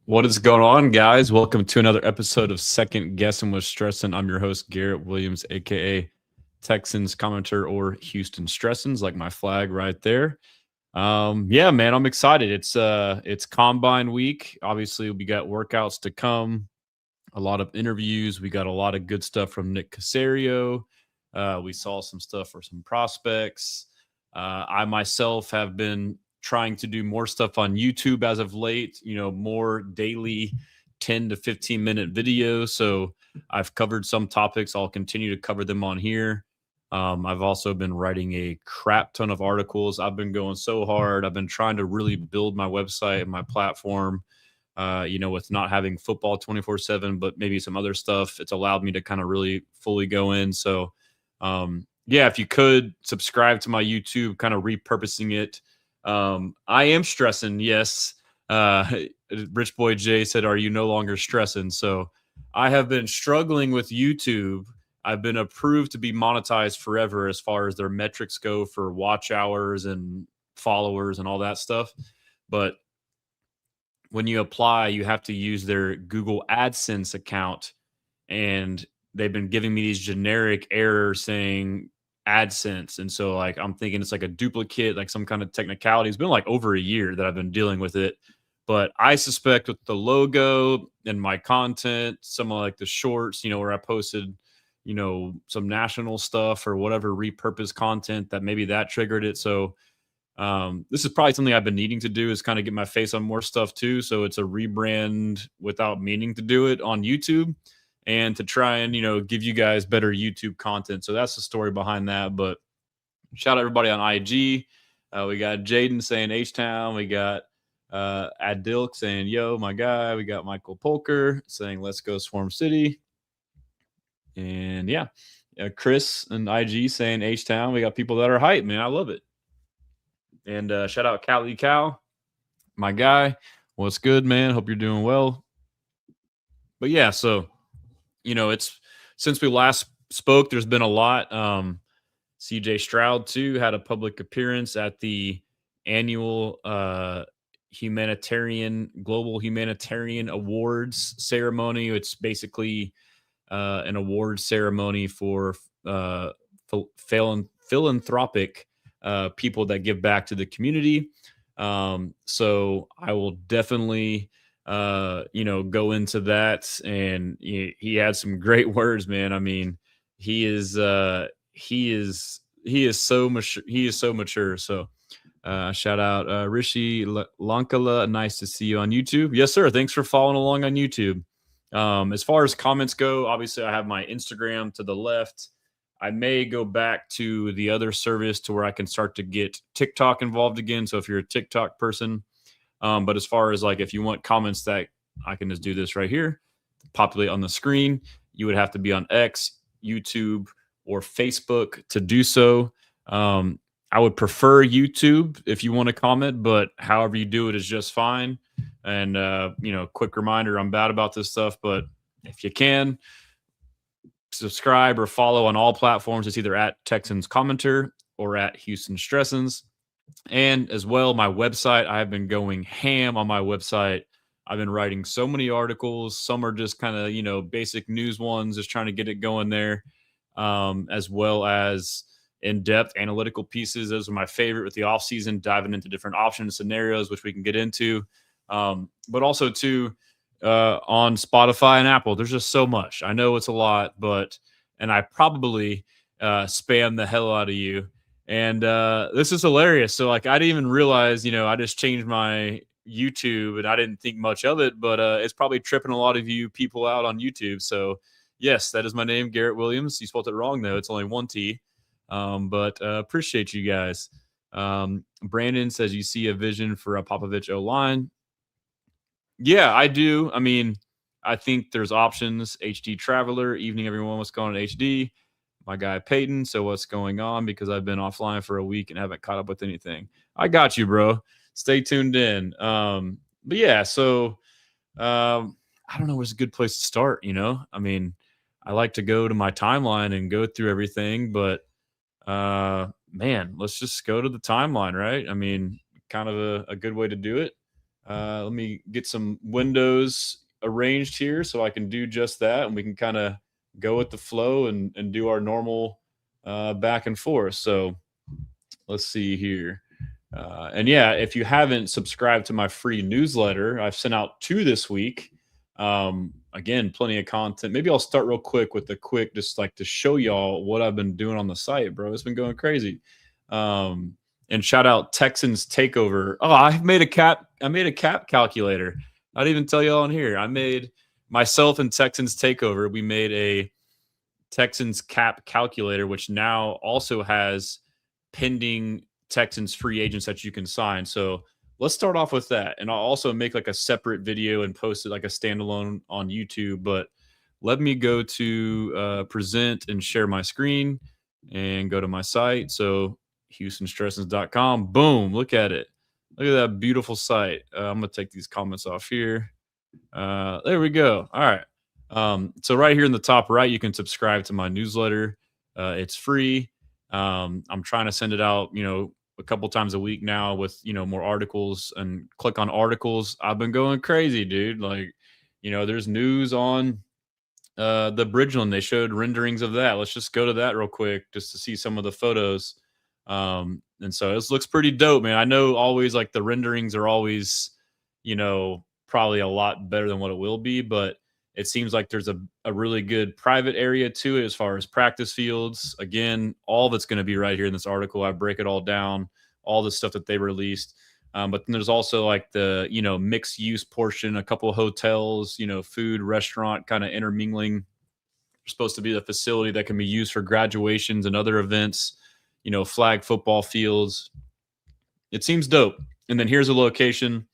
What is going on, guys? Welcome to another episode of Second Guessing with Stressan. I'm your host, Garret Williams, aka Texans Commenter or Houston Stressans, like my flag right there. Yeah, man, I'm excited. It's combine week. Obviously, we got workouts to come, a lot of interviews. We got a lot of good stuff from Nick Caserio. We saw some stuff for some prospects. I myself have been trying to do more stuff on YouTube as of late, more daily 10 to 15-minute videos. So I've covered some topics. I'll continue to cover them on here. I've also been writing a crap ton of articles. I've been going so hard. I've been trying to really build my website and my platform. With not having football 24/7, but maybe some other stuff, it's allowed me to kind of really fully go in. So, yeah, if you could subscribe to my YouTube, kind of repurposing it. I am stressing. Yes. Rich Boy Jay said, "Are you no longer stressing?" So I have been struggling with YouTube. I've been approved to be monetized forever as far as their metrics go for watch hours and followers and all that stuff. But when you apply, you have to use their Google AdSense account. And they've been giving me these generic errors saying AdSense. And so, like, I'm thinking it's like a duplicate, like some kind of technicality. It's been like over a year that I've been dealing with it. But I suspect with the logo and my content, some of like the shorts, where I posted, some national stuff or whatever repurposed content, that maybe that triggered it. So, this is probably something I've been needing to do, is kind of get my face on more stuff too. So it's a rebrand without meaning to do it on YouTube, and to try and, give you guys better YouTube content. So that's the story behind that. But shout out everybody on IG. We got Jaden saying H-Town. We got Adilk saying, yo, my guy. We got Michael Polker saying, let's go Swarm City. And yeah, Chris and IG saying H-Town. We got people that are hype, man. I love it. And shout out Cali Cal, my guy. What's good, man? Hope you're doing well. But yeah, so, it's since we last spoke, there's been a lot. CJ Stroud, too, had a public appearance at the annual Global Humanitarian Awards ceremony. It's basically an award ceremony for philanthropic people that give back to the community. So I will definitely, go into that. And he had some great words, man. I mean, he is so mature. He is so mature. So shout out Rishi Lankala. Nice to see you on YouTube. Yes, sir. Thanks for following along on YouTube. As far as comments go, obviously I have my Instagram to the left. I may go back to the other service to where I can start to get TikTok involved again. So if you're a TikTok person, but as far as like, if you want comments, that I can just do this right here, populate on the screen. You would have to be on X, YouTube, or Facebook to do so. I would prefer YouTube if you want to comment, but however you do it is just fine. And, quick reminder, I'm bad about this stuff, but if you can, subscribe or follow on all platforms. It's either at Texans Commenter or at Houston Stressans. And as well, my website, I have been going ham on my website. I've been writing so many articles. Some are just kind of, basic news ones, just trying to get it going there, as well as in-depth analytical pieces. Those are my favorite, with the offseason, diving into different option scenarios, which we can get into. But also, too, on Spotify and Apple, there's just so much. I know it's a lot, and I probably spam the hell out of you. And this is hilarious. So, like, I didn't even realize, I just changed my YouTube and I didn't think much of it, but it's probably tripping a lot of you people out on YouTube. So, yes, that is my name, Garret Williams. You spelled it wrong, though. It's only one T. But appreciate you guys. Brandon says you see a vision for a Popovich O-line. Yeah, I do. I mean, I think there's options. HD Traveler, evening, everyone. What's going on, HD? My guy Peyton. So what's going on? Because I've been offline for a week and haven't caught up with anything. I got you, bro. Stay tuned in. But yeah, so I don't know where's a good place to start. I mean, I like to go to my timeline and go through everything, but man, let's just go to the timeline, right? I mean, kind of a good way to do it. Let me get some windows arranged here so I can do just that, and we can kind of go with the flow and do our normal back and forth. So let's see here. And yeah, if you haven't subscribed to my free newsletter, I've sent out 2 this week. Again, plenty of content. Maybe I'll start real quick with just like to show y'all what I've been doing on the site, bro. It's been going crazy. And shout out Texans Takeover. Oh, I made a cap calculator. I didn't even tell y'all on here. I made myself and Texans Takeover. We made a Texans cap calculator, which now also has pending Texans free agents that you can sign. So let's start off with that. And I'll also make like a separate video and post it like a standalone on YouTube. But let me go to present and share my screen and go to my site. So HoustonStressans.com. Boom. Look at it. Look at that beautiful site. I'm going to take these comments off here. There we go. All right. So right here in the top right, you can subscribe to my newsletter. It's free. I'm trying to send it out, a couple times a week now with, more articles, and click on articles. I've been going crazy, dude. Like, there's news on the Bridgeland. They showed renderings of that. Let's just go to that real quick just to see some of the photos. And so this looks pretty dope, man. I know always like the renderings are always, probably a lot better than what it will be, but it seems like there's a really good private area to it as far as practice fields. Again, all that's going to be right here in this article. I break it all down, all the stuff that they released. But then there's also like the, mixed use portion, a couple of hotels, food, restaurant kind of intermingling. There's supposed to be the facility that can be used for graduations and other events, flag football fields. It seems dope. And then here's a location.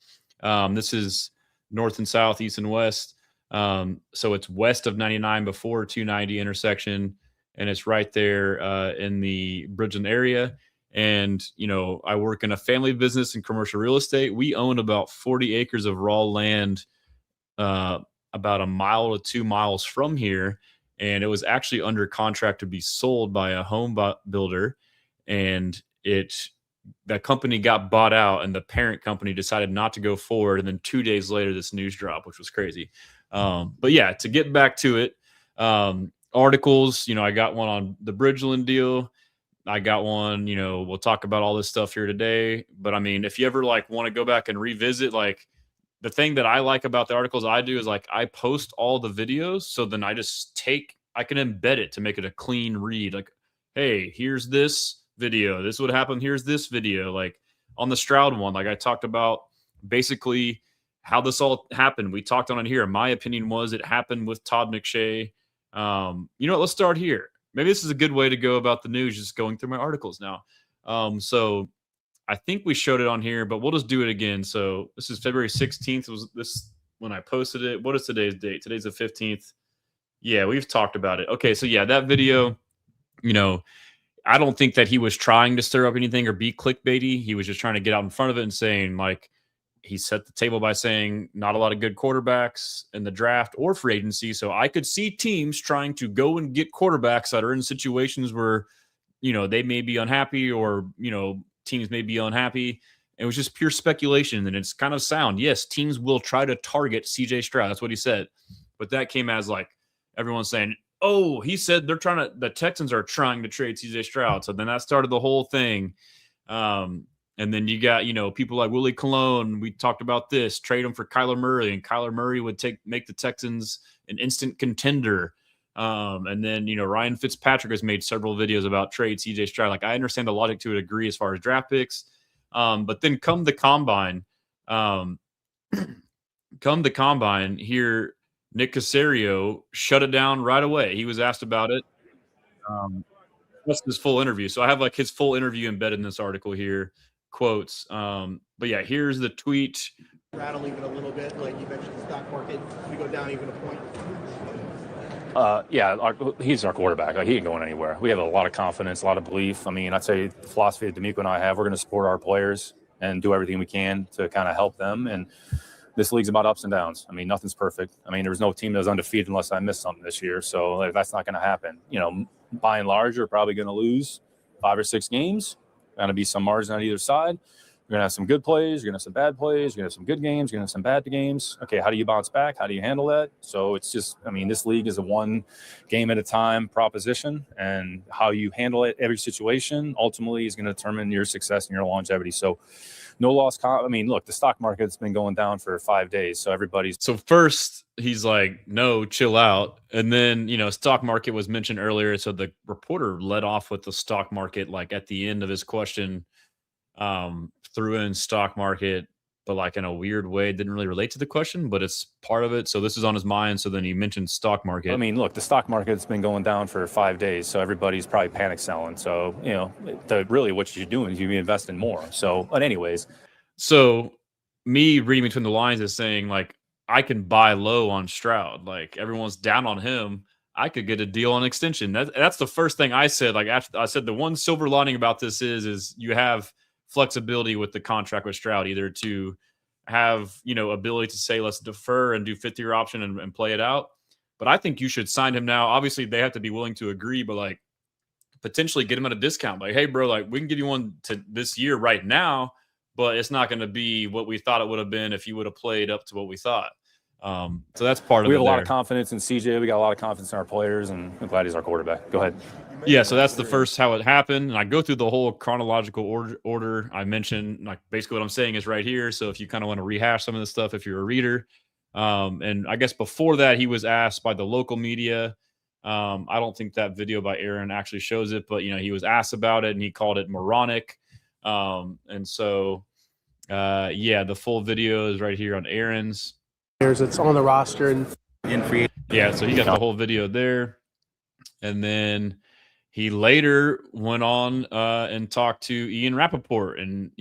This is north and south, east and west. So it's west of 99 before 290 intersection, and it's right there in the Bridgeland area. And, I work in a family business in commercial real estate. We own about 40 acres of raw land about a mile to 2 miles from here. And it was actually under contract to be sold by a home builder. And that company got bought out, and the parent company decided not to go forward. And then 2 days later, this news dropped, which was crazy. But yeah, to get back to it, articles, I got one on the Bridgeland deal. I got one, we'll talk about all this stuff here today. But I mean, if you ever like want to go back and revisit, like the thing that I like about the articles I do is like I post all the videos. So then I can embed it to make it a clean read. Like, hey, here's this video. This would happen. Here's this video. Like on the Stroud one, like I talked about basically how this all happened. We talked on it here. My opinion was it happened with Todd McShay. Let's start here. Maybe this is a good way to go about the news, just going through my articles now. So I think we showed it on here, but we'll just do it again. So this is February 16th. Was this when I posted it? What is today's date? Today's the 15th. Yeah, we've talked about it. Okay, so yeah, that video, I don't think that he was trying to stir up anything or be clickbaity. He was just trying to get out in front of it and saying, like, he set the table by saying not a lot of good quarterbacks in the draft or free agency. So I could see teams trying to go and get quarterbacks that are in situations where, they may be unhappy or, teams may be unhappy. It was just pure speculation, and it's kind of sound. Yes, teams will try to target CJ Stroud. That's what he said. But that came as like everyone's saying, oh, he said the Texans are trying to trade CJ Stroud. So then that started the whole thing. And then you got, people like Willie Colon. We talked about this, trade him for Kyler Murray, and Kyler Murray would make the Texans an instant contender. And then, Ryan Fitzpatrick has made several videos about trade CJ Stroud. Like, I understand the logic to a degree as far as draft picks. But then come the combine here, Nick Caserio shut it down right away. He was asked about it. That's his full interview. So I have like his full interview embedded in this article here. Quotes. But yeah, here's the tweet. Rattle even a little bit, like you mentioned the stock market, we go down even a point. He's our quarterback. Like, he ain't going anywhere. We have a lot of confidence, a lot of belief. I mean, I'd say the philosophy that D'Amico and I have, we're going to support our players and do everything we can to kind of help them. And this league's about ups and downs. I mean, nothing's perfect. I mean, there was no team that was undefeated unless I missed something this year. So that's not going to happen. By and large, you're probably going to lose 5 or 6 games. Going to be some margin on either side. You're going to have some good plays. You're going to have some bad plays. You're going to have some good games. You're going to have some bad games. Okay, how do you bounce back? How do you handle that? So it's just, I mean, this league is a one game at a time proposition, and how you handle it, every situation, ultimately is going to determine your success and your longevity. So no loss. I mean, look, the stock market's been going down for 5 days. So everybody's. So first he's like, no, chill out. And then, stock market was mentioned earlier. So the reporter led off with the stock market, like at the end of his question, threw in stock market, but like in a weird way, didn't really relate to the question, but it's part of it. So this is on his mind. So then he mentioned stock market. I mean, look, the stock market's been going down for 5 days. So everybody's probably panic selling. So, really what you're doing is you're investing more. So, but anyways. So me reading between the lines is saying like, I can buy low on Stroud. Like everyone's down on him. I could get a deal on extension. That's the first thing I said. Like I said, the one silver lining about this is you have flexibility with the contract with Stroud, either to have, ability to say, let's defer and do 50-year option and play it out. But I think you should sign him now. Obviously they have to be willing to agree, but like potentially get him at a discount. Like, hey bro, like we can give you one to this year right now, but it's not going to be what we thought it would have been if you would have played up to what we thought. So that's part of it. We have a lot of confidence in CJ. We got a lot of confidence in our players, and I'm glad he's our quarterback. Go ahead. Yeah, so that's the first how it happened. And I go through the whole chronological order. I mentioned, like, basically what I'm saying is right here. So if you kind of want to rehash some of the stuff, if you're a reader. And I guess before that, he was asked by the local media. I don't think that video by Aaron actually shows it, but, he was asked about it, and he called it moronic. And so, the full video is right here on Aaron's. It's on the roster and in free. Yeah, so he got the whole video there. And then he later went on and talked to Ian Rappaport. And,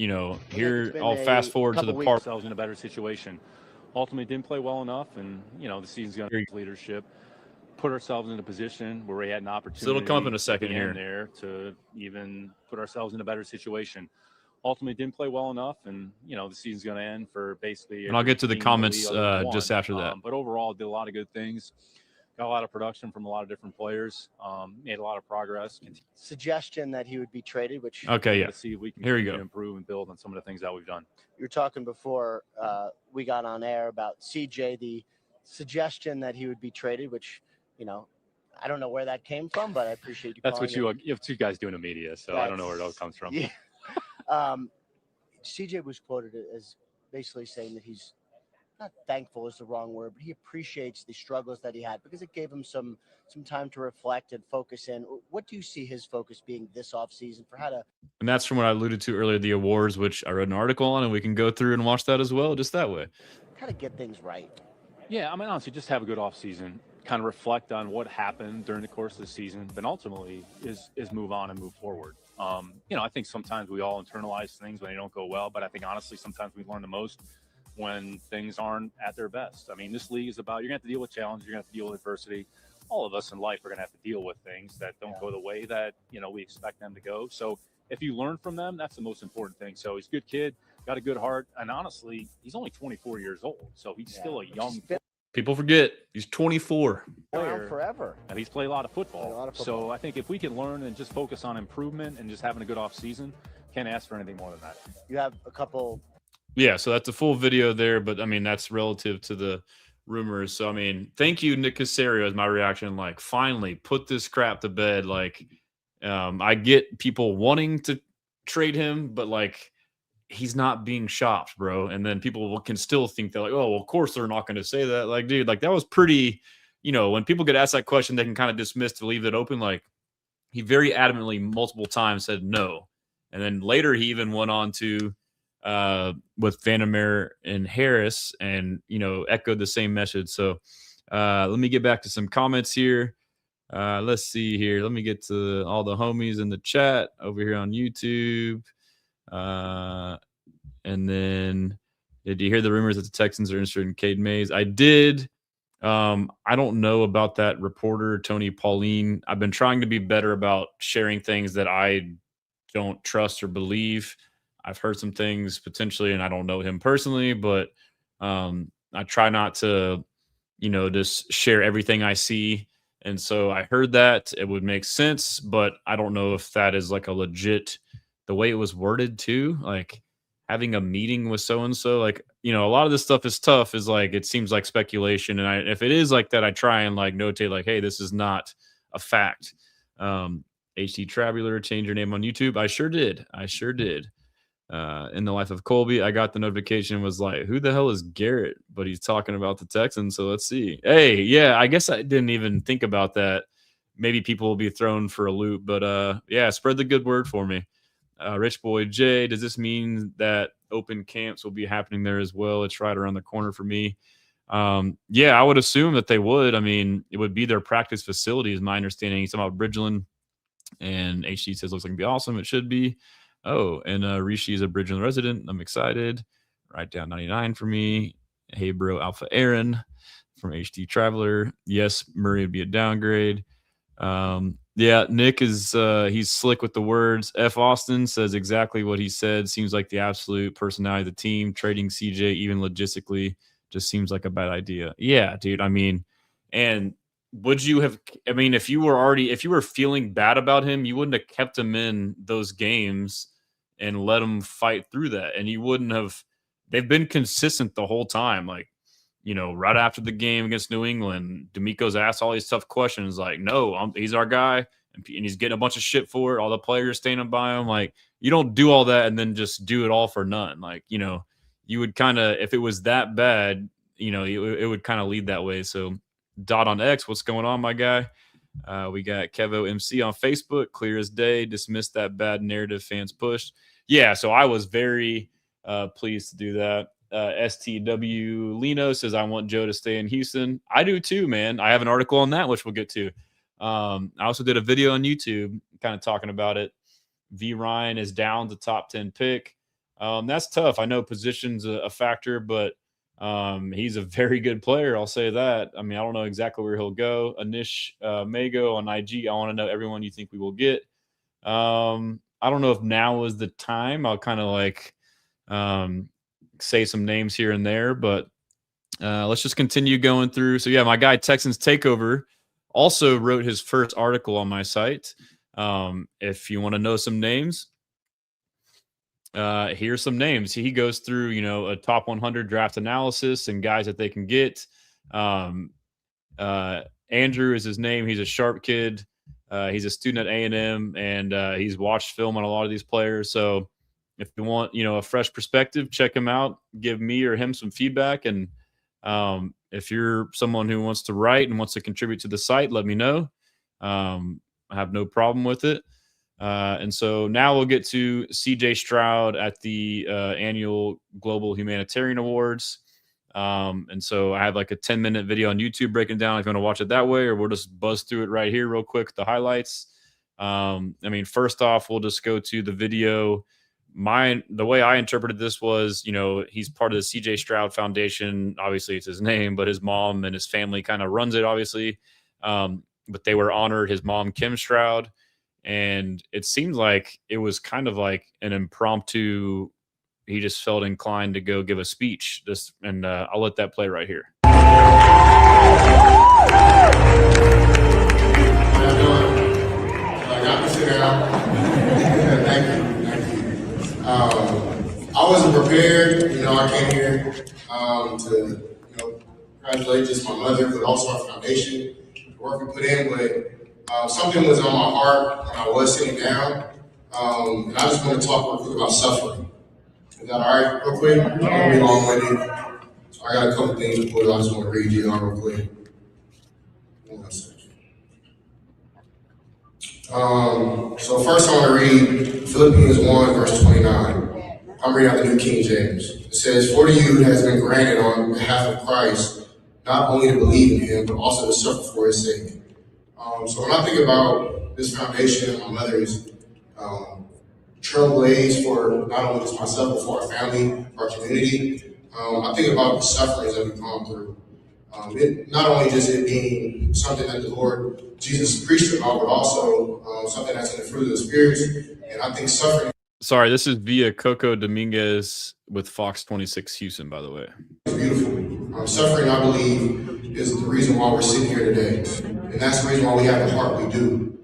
here I'll fast forward to the part. Ourselves in a better situation. Ultimately didn't play well enough. And, the season's going to leadership. Put ourselves in a position where we had an opportunity. So it'll come up in a second here. There to even put ourselves in a better situation. Ultimately didn't play well enough, and the season's going to end for basically. And I'll get to the comments just after that. But overall, did a lot of good things. Got a lot of production from a lot of different players. Made a lot of progress. Suggestion that he would be traded, which Let's see if we can here we go. Improve and build on some of the things that we've done. You were talking before we got on air about CJ, the suggestion that he would be traded, which I don't know where that came from, but I appreciate you. That's what you have two guys doing the media, so I don't know where it all comes from. Yeah. CJ was quoted as basically saying that he's not thankful is the wrong word, but he appreciates the struggles that he had because it gave him some time to reflect and focus in. What do you see his focus being this offseason for how to? And that's from what I alluded to earlier, the awards, which I read an article on, and we can go through and watch that as well, just that way. How to get things right. Yeah, I mean, honestly, just have a good offseason. Kind of reflect on what happened during the course of the season, but ultimately is move on and move forward. I think sometimes we all internalize things when they don't go well, but I think honestly, sometimes we learn the most when things aren't at their best. I mean, this league is about, you're going to have to deal with challenges, you're going to have to deal with adversity. All of us in life are going to have to deal with things that don't go the way that, we expect them to go. So if you learn from them, that's the most important thing. So he's a good kid, got a good heart, and honestly, he's only 24 years old, so he's still a young People forget he's 24. Player forever. And he's played a lot of football. So I think if we can learn and just focus on improvement and just having a good off season, can't ask for anything more than that. You have a couple. Yeah, so that's a full video there, but I mean, that's relative to the rumors. So, I mean, thank you, Nick Caserio, is my reaction. Like, finally put this crap to bed. Like, I get people wanting to trade him, but like, he's not being shopped, bro. And then people can still think they're like, oh, well, of course they're not going to say that. Like, dude, like that was pretty, when people get asked that question, they can kind of dismiss to leave it open. Like, he very adamantly multiple times said no. And then later he even went on to with Vandermeer and Harris and, echoed the same message. So let me get back to some comments here. Let's see here. Let me get to all the homies in the chat over here on YouTube. And then did you hear the rumors that the Texans are interested in Cade Mays? I did. I don't know about that reporter, Tony Pauline. I've been trying to be better about sharing things that I don't trust or believe. I've heard some things potentially, and I don't know him personally, but I try not to, just share everything I see. And so I heard that it would make sense, but I don't know if that is like a legit, the way it was worded too. Like, having a meeting with so-and-so. Like, a lot of this stuff is tough, is like, it seems like speculation. And if it is like that, I try and like notate like, hey, this is not a fact. HT Traveler, change your name on YouTube. I sure did. In the life of Colby, I got the notification, was like, who the hell is Garrett? But he's talking about the Texans. So let's see. Hey, yeah, I guess I didn't even think about that. Maybe people will be thrown for a loop, but yeah, spread the good word for me. Rich Boy J, does this mean that open camps will be happening there as well? It's right around the corner for me. Yeah, I would assume that they would. I mean, it would be their practice facility, is my understanding. He's talking about Bridgeland, and HG says looks like it'd be awesome. It should be. Oh, and Rishi is a Bridgeland resident. I'm excited. Write down 99 for me. Hey, bro, Alpha Aaron from HT Traveler. Yes, Murray would be a downgrade. Yeah, Nick is he's slick with the words. F. Austin says exactly what he said. Seems like the absolute personality of the team. Trading CJ, even logistically, just seems like a bad idea. Yeah, dude. I mean, and would you have, I mean, if you were feeling bad about him, you wouldn't have kept him in those games and let him fight through that. And you wouldn't have, they've been consistent the whole time. Like, right after the game against New England, D'Amico's asked all these tough questions. Like, no, he's our guy, and he's getting a bunch of shit for it. All the players standing by him. Like, you don't do all that and then just do it all for none. Like, you would kind of, if it was that bad, it would kind of lead that way. So, Dot on X, what's going on, my guy? We got Kevo MC on Facebook, clear as day. Dismissed that bad narrative fans pushed. Yeah, so I was very pleased to do that. STW Lino says, I want Joe to stay in Houston. I do too, man. I have an article on that, which we'll get to. I also did a video on YouTube kind of talking about it. V Ryan is down to top 10 pick. That's tough. I know position's a factor, but he's a very good player. I'll say that. I mean, I don't know exactly where he'll go. Anish Mago on IG. I want to know everyone you think we will get. I don't know if now is the time. I'll kind of like say some names here and there, but let's just continue going through. So yeah, my guy Texans Takeover also wrote his first article on my site. If you want to know some names, here's some names. He goes through, a top 100 draft analysis and guys that they can get. Andrew is his name. He's a sharp kid. He's a student at A&M, and he's watched film on a lot of these players. So if you want, a fresh perspective, check him out. Give me or him some feedback. And if you're someone who wants to write and wants to contribute to the site, let me know. I have no problem with it. And so now we'll get to CJ Stroud at the annual Global Humanitarian Awards. And so I have like a 10-minute video on YouTube breaking down if you want to watch it that way, or we'll just buzz through it right here real quick, the highlights. I mean, first off, we'll just go to the video. The way I interpreted this was, he's part of the CJ Stroud Foundation. Obviously, it's his name, but his mom and his family kind of runs it, obviously. But they were honored his mom, Kim Stroud. And it seemed like it was kind of like an impromptu, he just felt inclined to go give a speech. And I'll let that play right here. I wasn't prepared. I came here to congratulate just my mother, but also our foundation, the work we put in. But something was on my heart when I was sitting down, and I just want to talk real quick about suffering. Is that all right, real quick? I'm going to be long-winded. So I got a couple things to put. I just want to read you all real quick. One second. So first I want to read Philippians 1, verse 29. I'm reading out the New King James. It says, "For to you it has been granted on behalf of Christ, not only to believe in him, but also to suffer for his sake." So when I think about this foundation and my mother's trailblaze for not only just myself, but for our family, our community, I think about the sufferings that we've gone through. It, not only just it being something that the Lord Jesus preached about, but also something that's in the fruit of the Spirit. And I think suffering. Sorry, this is via Coco Dominguez with Fox 26 Houston, by the way. It's beautiful. Suffering, I believe, is the reason why we're sitting here today. And that's the reason why we have the heart we do.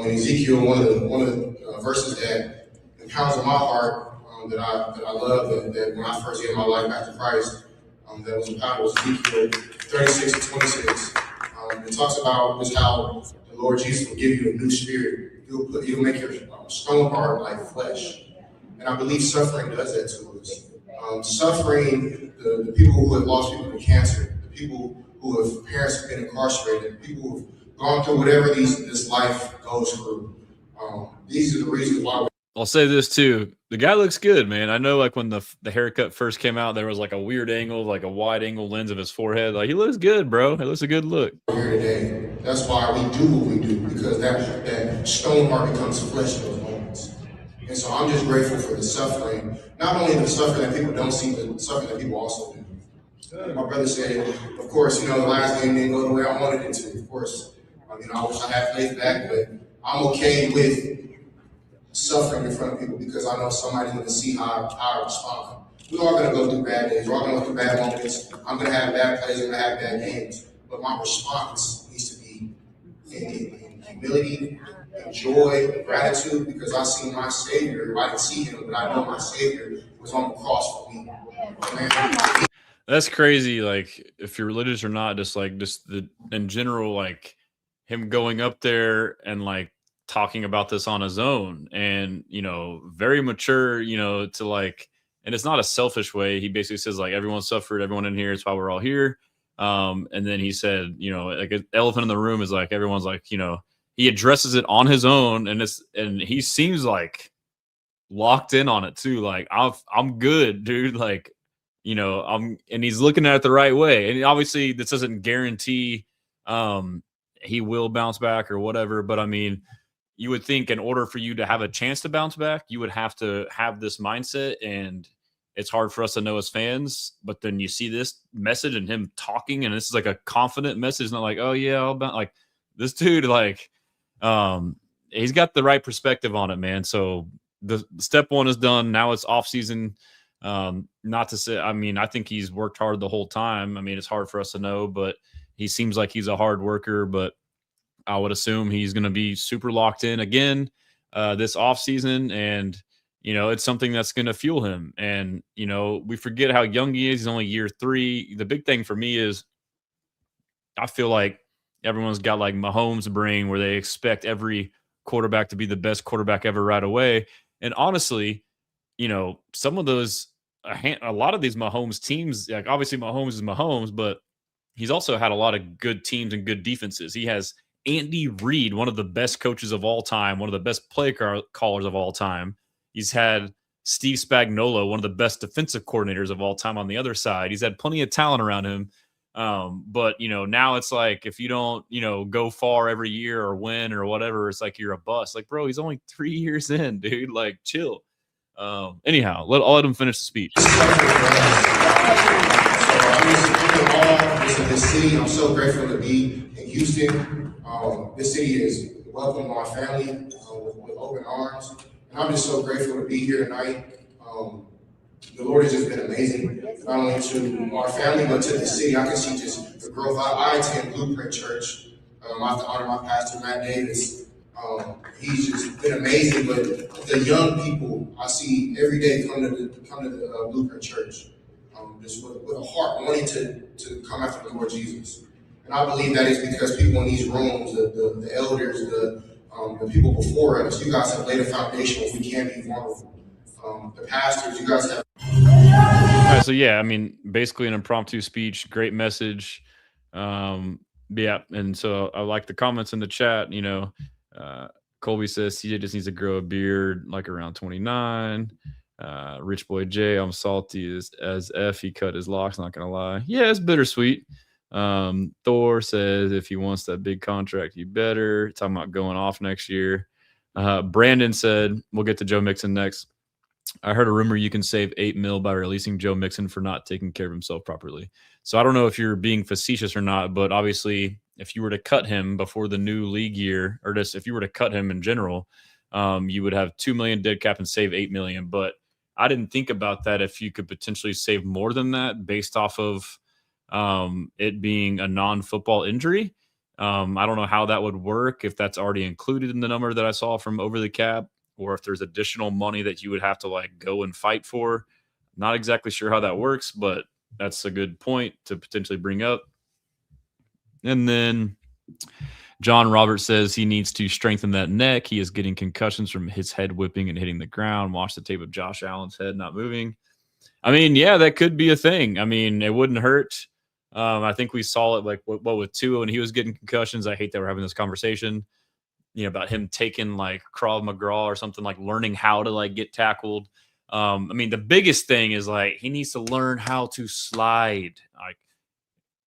In Ezekiel, one of the verses that pounds in my heart that I love that when I first gave my life back to Christ, that was empowered was Ezekiel 36:26. It talks about just how the Lord Jesus will give you a new spirit. He'll make your stone heart like flesh. And I believe suffering does that to us. Suffering, the people who have lost people to cancer, the people who have parents who have been incarcerated, the people who have gone through whatever this life goes through. These are the reasons why. I'll say this too. The guy looks good, man. I know, like when the haircut first came out, there was like a weird angle, like a wide angle lens of his forehead. Like, he looks good, bro. It looks a good look. Here today. That's why we do what we do, because that stone heart becomes flesh in those moments. And so I'm just grateful for the suffering, not only the suffering that people don't see, but the suffering that people also do. My brother said, of course, the last game didn't go the way I wanted it to. Of course, I wish I had faith back, but I'm okay with suffering in front of people because I know somebody's going to see how I respond. We're all going to go through bad days. We're all going to go through bad moments. I'm going to have bad plays. I'm going to have bad games. But my response needs to be in humility, in joy, in gratitude, because I see my Savior. I didn't see him, but I know my Savior was on the cross for me. Amen. That's crazy. Like, if you're religious or not, just in general, like him going up there and like talking about this on his own and, very mature, to like, and it's not a selfish way. He basically says like, everyone suffered, everyone in here. It's why we're all here. And then he said, like an elephant in the room is like, everyone's like, he addresses it on his own. And he seems like locked in on it too. Like, I'm good, dude. Like, and he's looking at it the right way. And obviously this doesn't guarantee, he will bounce back or whatever. But I mean, you would think in order for you to have a chance to bounce back, you would have to have this mindset, and it's hard for us to know as fans. But then you see this message and him talking, and this is like a confident message. It's not like, oh yeah, I'll bounce. Like, this dude, like, he's got the right perspective on it, man. So the step one is done. Now it's off season. Not to say, I think he's worked hard the whole time. It's hard for us to know, but he seems like he's a hard worker. But I would assume he's going to be super locked in again this offseason. And, it's something that's going to fuel him. And, we forget how young he is. He's only year 3. The big thing for me is I feel like everyone's got like Mahomes' brain where they expect every quarterback to be the best quarterback ever right away. And honestly, some of those, a lot of these Mahomes teams, like obviously Mahomes is Mahomes, but he's also had a lot of good teams and good defenses. He has Andy Reid, one of the best coaches of all time, one of the best play callers of all time. He's had Steve Spagnuolo, one of the best defensive coordinators of all time on the other side. He's had plenty of talent around him. But, now it's like if you don't, go far every year or win or whatever, it's like you're a bust. Like, bro, he's only 3 years in, dude. Like, chill. Anyhow, I'll let him finish the speech. This city, I'm so grateful to be in Houston. This city is welcoming my family with open arms. And I'm just so grateful to be here tonight. The Lord has just been amazing, not only to our family, but to the city. I can see just the growth. I attend Blueprint Church. I have to honor my pastor, Matt Davis. He's just been amazing. But the young people I see every day come to the Blueprint Church, just with a heart wanting to come after the Lord Jesus. And I believe that is because people in these rooms, the elders, the people before us, you guys have laid a foundation where we can be vulnerable. The pastors, you guys have. All right, so yeah, basically an impromptu speech, great message. Yeah, and so I like the comments in the chat. Colby says CJ just needs to grow a beard like around 29. Rich Boy J, I'm salty as F. He cut his locks, not gonna lie. Yeah, it's bittersweet. Thor says if he wants that big contract, you better. Talking about going off next year. Brandon said, we'll get to Joe Mixon next. I heard a rumor you can save $8 million by releasing Joe Mixon for not taking care of himself properly. So I don't know if you're being facetious or not, but obviously if you were to cut him before the new league year, or just if you were to cut him in general, you would have $2 million dead cap and save $8 million. But I didn't think about that if you could potentially save more than that based off of it being a non-football injury. I don't know how that would work if that's already included in the number that I saw from Over the Cap. or if there's additional money that you would have to like go and fight for. Not exactly sure how that works, but that's a good point to potentially bring up. And then John Roberts says he needs to strengthen that neck. He is getting concussions from his head whipping and hitting the ground. Watch the tape of Josh Allen's head not moving. I mean, yeah, that could be a thing. I mean, it wouldn't hurt. I think we saw it like with Tua when he was getting concussions. I hate that we're having this conversation, about him taking like Krav Maga or something, like learning how to like get tackled. I mean, the biggest thing is like he needs to learn how to slide. Like,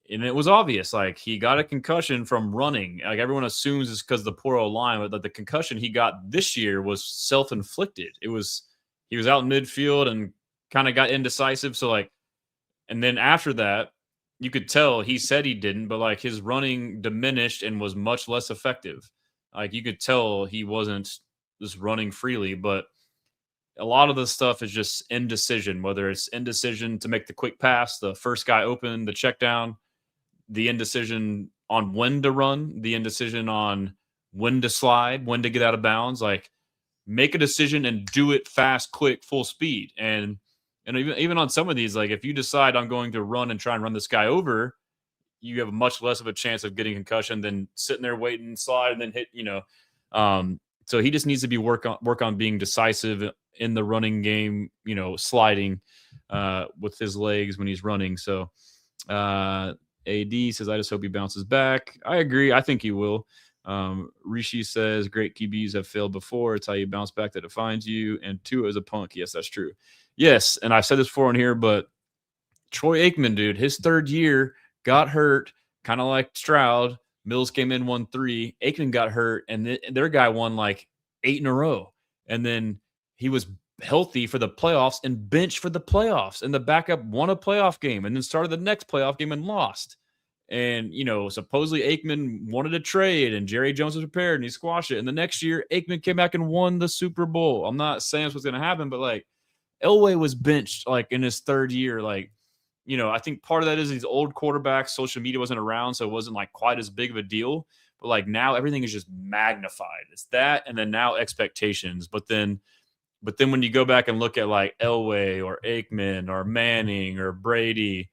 and it was obvious, like he got a concussion from running. Like everyone assumes it's because of the poor O-line, but like the concussion he got this year was self-inflicted. He was out in midfield and kind of got indecisive. So like, and then after that, you could tell he said he didn't, but like his running diminished and was much less effective. Like you could tell he wasn't just running freely, but a lot of the stuff is just indecision, whether it's indecision to make the quick pass, the first guy open, the check down, the indecision on when to run, the indecision on when to slide, when to get out of bounds. Like make a decision and do it fast, quick, full speed. And even on some of these, like if you decide I'm going to run and try and run this guy over, you have much less of a chance of getting concussion than sitting there waiting, slide, and then hit, So he just needs to be work on being decisive in the running game, sliding with his legs when he's running. So AD says, I just hope he bounces back. I agree. I think he will. Rishi says, great QBs have failed before. It's how you bounce back that defines you. And Tua is a punk. Yes, that's true. Yes, and I've said this before on here, but Troy Aikman, dude, his third year got hurt, kind of like Stroud. Mills came in, won 3. Aikman got hurt, and their guy won like 8 in a row. And then he was healthy for the playoffs and benched for the playoffs. And the backup won a playoff game and then started the next playoff game and lost. And, supposedly Aikman wanted a trade and Jerry Jones was prepared and he squashed it. And the next year, Aikman came back and won the Super Bowl. I'm not saying that's what's going to happen, but like Elway was benched like in his third year. Like, I think part of that is these old quarterbacks, social media wasn't around, so it wasn't like quite as big of a deal. But like now everything is just magnified. It's that, and then now expectations. But then when you go back and look at like Elway or Aikman or Manning or Brady,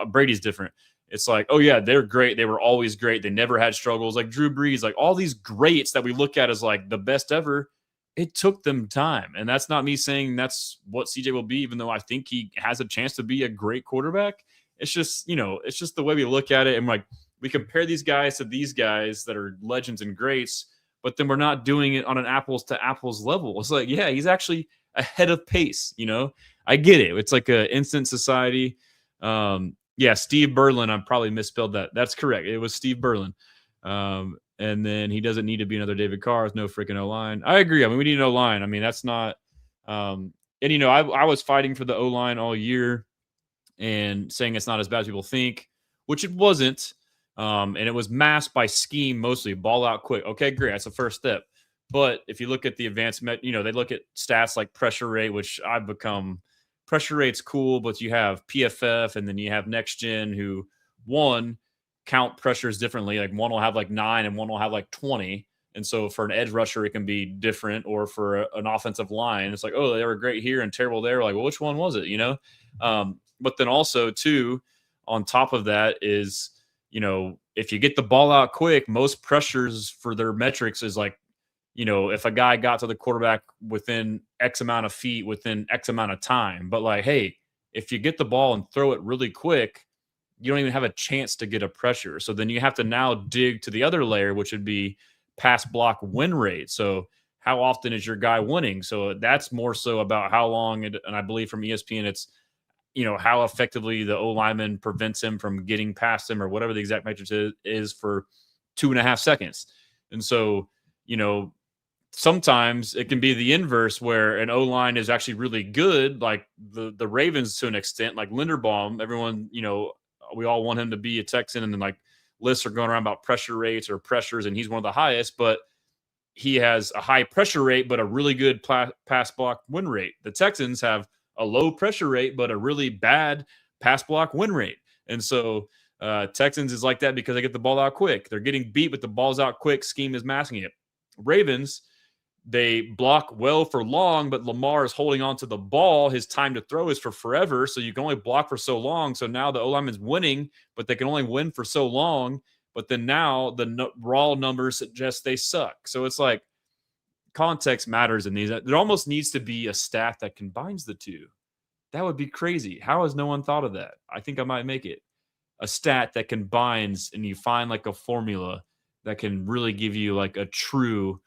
Brady's different. It's like, oh yeah, they're great. They were always great. They never had struggles. Like Drew Brees, like all these greats that we look at as like the best ever. It took them time. And that's not me saying that's what CJ will be, even though I think he has a chance to be a great quarterback. It's just, it's just the way we look at it. And like, we compare these guys to these guys that are legends and greats, but then we're not doing it on an apples to apples level. It's like, yeah, he's actually ahead of pace. I get it. It's like an instant society. Yeah, Steve Berlin. I probably misspelled that. That's correct. It was Steve Berlin. And then he doesn't need to be another David Carr with no freaking O-line. I agree. I mean, we need an O-line. I mean, that's not and I was fighting for the O-line all year and saying it's not as bad as people think, which it wasn't. And it was masked by scheme mostly, ball out quick. Okay, great. That's the first step. But if you look at the advancement, they look at stats like pressure rate, which I've become pressure rate's cool, but you have PFF and then you have Next Gen who count pressures differently. Like one will have like 9 and one will have like 20. And so for an edge rusher, it can be different. Or for an offensive line, it's like, oh, they were great here and terrible there. Like, well, which one was it? But then also too, on top of that is, if you get the ball out quick, most pressures for their metrics is like, if a guy got to the quarterback within X amount of feet, within X amount of time. But like, hey, if you get the ball and throw it really quick, you don't even have a chance to get a pressure. So then you have to now dig to the other layer, which would be pass block win rate. So how often is your guy winning? So that's more so about how long, and I believe from ESPN, it's, how effectively the O-lineman prevents him from getting past him or whatever the exact metric is for 2.5 seconds. And so, sometimes it can be the inverse where an O-line is actually really good, like the Ravens to an extent, like Linderbaum. Everyone, we all want him to be a Texan, and then like lists are going around about pressure rates or pressures, and he's one of the highest, but he has a high pressure rate, but a really good pass block win rate. The Texans have a low pressure rate, but a really bad pass block win rate. And so Texans is like that because they get the ball out quick. They're getting beat, but the ball's out quick. Scheme is masking it. Ravens, they block well for long, but Lamar is holding on to the ball. His time to throw is for forever, so you can only block for so long. So now the O-lineman's winning, but they can only win for so long. But then now the raw numbers suggest they suck. So it's like context matters in these. There almost needs to be a stat that combines the two. That would be crazy. How has no one thought of that? I think I might make it. A stat that combines and you find like a formula that can really give you like a true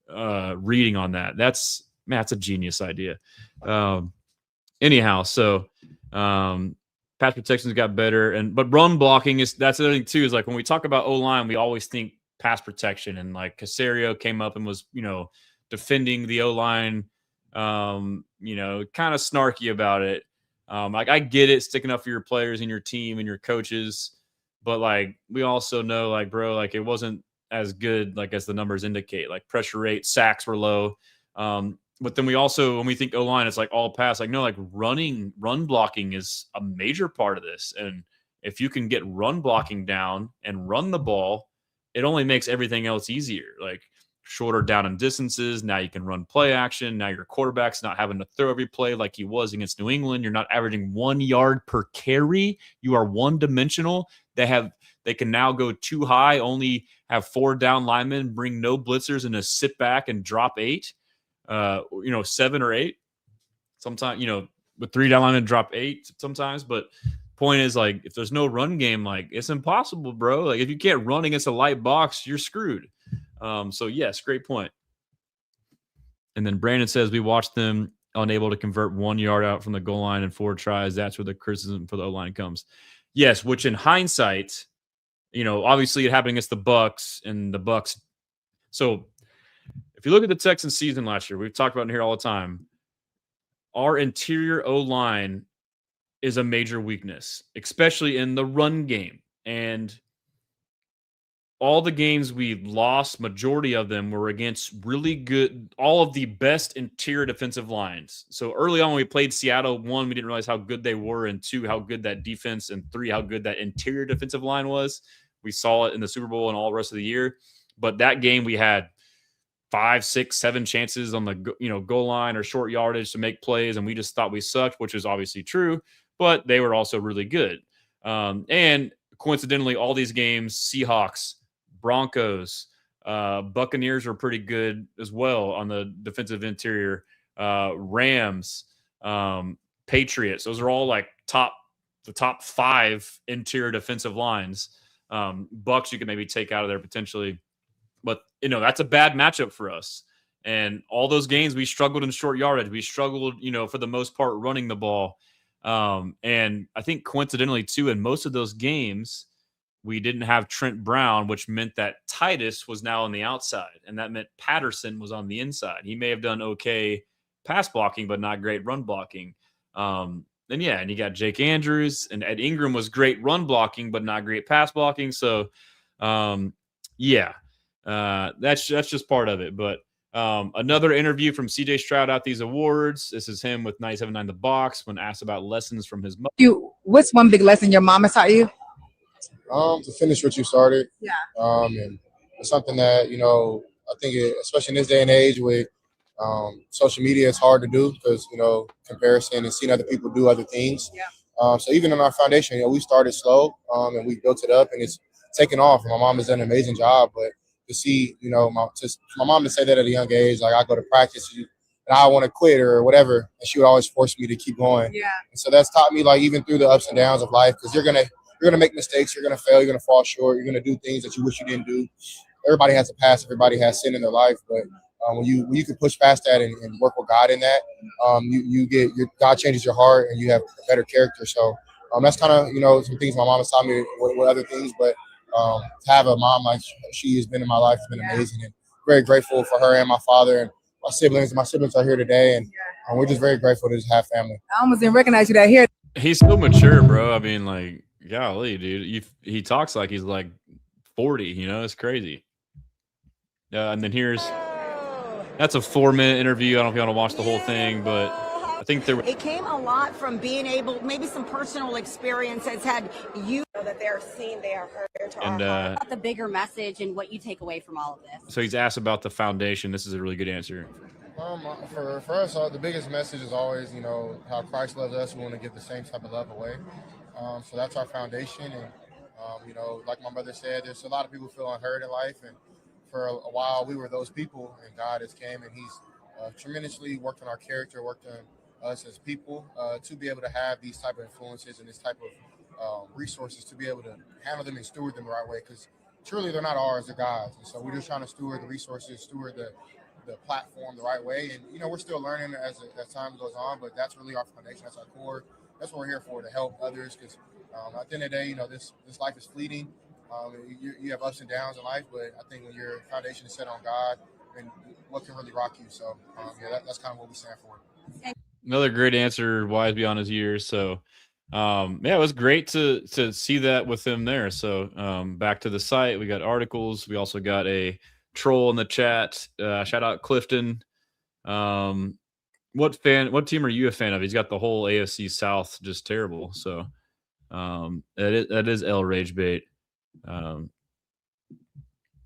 reading on that. That's a genius idea. Anyhow, so pass protection's got better, but run blocking that's the other thing too. Is like when we talk about O-line, we always think pass protection, and like Caserio came up and was defending the O-line, kind of snarky about it. Like I get it, sticking up for your players and your team and your coaches, but like we also know, like bro, like it wasn't as good, like as the numbers indicate. Like pressure rate, sacks were low. But then we also, when we think O-line, it's like all pass. Like no, like run blocking is a major part of this. And if you can get run blocking down and run the ball, it only makes everything else easier. Like shorter down and distances. Now you can run play action. Now your quarterback's not having to throw every play like he was against New England. You're not averaging 1 yard per carry. You are one-dimensional. They can now go too high, only have 4 down linemen, bring no blitzers, and just sit back and drop 8, 7 or 8. Sometimes, with 3 down linemen, drop 8 sometimes. But point is, like, if there's no run game, like, it's impossible, bro. Like, if you can't run against a light box, you're screwed. So, yes, great point. And then Brandon says, we watched them unable to convert 1 yard out from the goal line in 4 tries. That's where the criticism for the O-line comes. Yes, which in hindsight, obviously it happened against the Bucs and the Bucs. So if you look at the Texans season last year, we've talked about it here all the time. Our interior O-line is a major weakness, especially in the run game. And all the games we lost, majority of them were against really good, all of the best interior defensive lines. So early on when we played Seattle, 1, we didn't realize how good they were, and 2, how good that defense, and 3, how good that interior defensive line was. We saw it in the Super Bowl and all the rest of the year. But that game we had 5, 6, 7 chances on the goal line or short yardage to make plays, and we just thought we sucked, which is obviously true. But they were also really good. And coincidentally, all these games, Seahawks, Broncos, Buccaneers were pretty good as well on the defensive interior. Rams, Patriots, those are all like the top 5 interior defensive lines. Bucks you can maybe take out of there potentially, but that's a bad matchup for us. And all those games we struggled in short yardage. We struggled, for the most part, running the ball. And I think coincidentally too, in most of those games, we didn't have Trent Brown, which meant that Titus was now on the outside, and that meant Patterson was on the inside. He may have done okay pass blocking, but not great run blocking. And you got Jake Andrews, and Ed Ingram was great run blocking, but not great pass blocking. So, that's just part of it. But another interview from CJ Stroud at these awards. This is him with 97.9 The Box when asked about lessons from his mother. What's one big lesson your mama taught you? To finish what you started. Yeah. And it's something that, I think especially in this day and age with social media, it's hard to do because, comparison and seeing other people do other things. Yeah. So even in our foundation, we started slow and we built it up and it's taken off. My mom has done an amazing job, but to see, my mom to say that at a young age, like I go to practice and I want to quit or whatever, and she would always force me to keep going. Yeah. And so that's taught me, like, even through the ups and downs of life, because you're gonna make mistakes, you're gonna fail, you're gonna fall short, you're gonna do things that you wish you didn't do. Everybody has a past, everybody has sin in their life, but when you can push past that and work with God in that, God changes your heart and you have a better character. So that's kind of some things my mom has taught me with other things, but to have a mom like she has been in my life has been amazing, and very grateful for her and my father and my siblings. My siblings are here today, and we're just very grateful to just have family. I almost didn't recognize you that here. He's so mature, bro. I mean, like, golly, dude. He talks like he's like 40, it's crazy. And then that's a 4-minute interview. I don't know if you want to watch the whole thing, but I think there. It came a lot from being able, maybe some personal experiences had you know that they're seen, they are heard. And About the bigger message and what you take away from all of this. so he's asked about the foundation. This is a really good answer. For us, the biggest message is always, how Christ loves us. We want to give the same type of love away. So that's our foundation. And, like my mother said, there's a lot of people feel unheard in life. And for a while, we were those people. And God has came and he's tremendously worked on our character, worked on us as people to be able to have these type of influences and this type of resources to be able to handle them and steward them the right way. Because truly, they're not ours, they're God's. And so we're just trying to steward the resources, steward the platform the right way. And, we're still learning as time goes on, but that's really our foundation. That's our core. That's what we're here for, to help others. Because at the end of the day, this life is fleeting. You have ups and downs in life, but I think when your foundation is set on God, and what can really rock you. So, that's kind of what we stand for. Another great answer, wise beyond his years. So, it was great to see that with him there. So, back to the site, we got articles. We also got a troll in the chat. Shout out Clifton. What team are you a fan of? He's got the whole AFC South just terrible. So, that is L Rage Bait.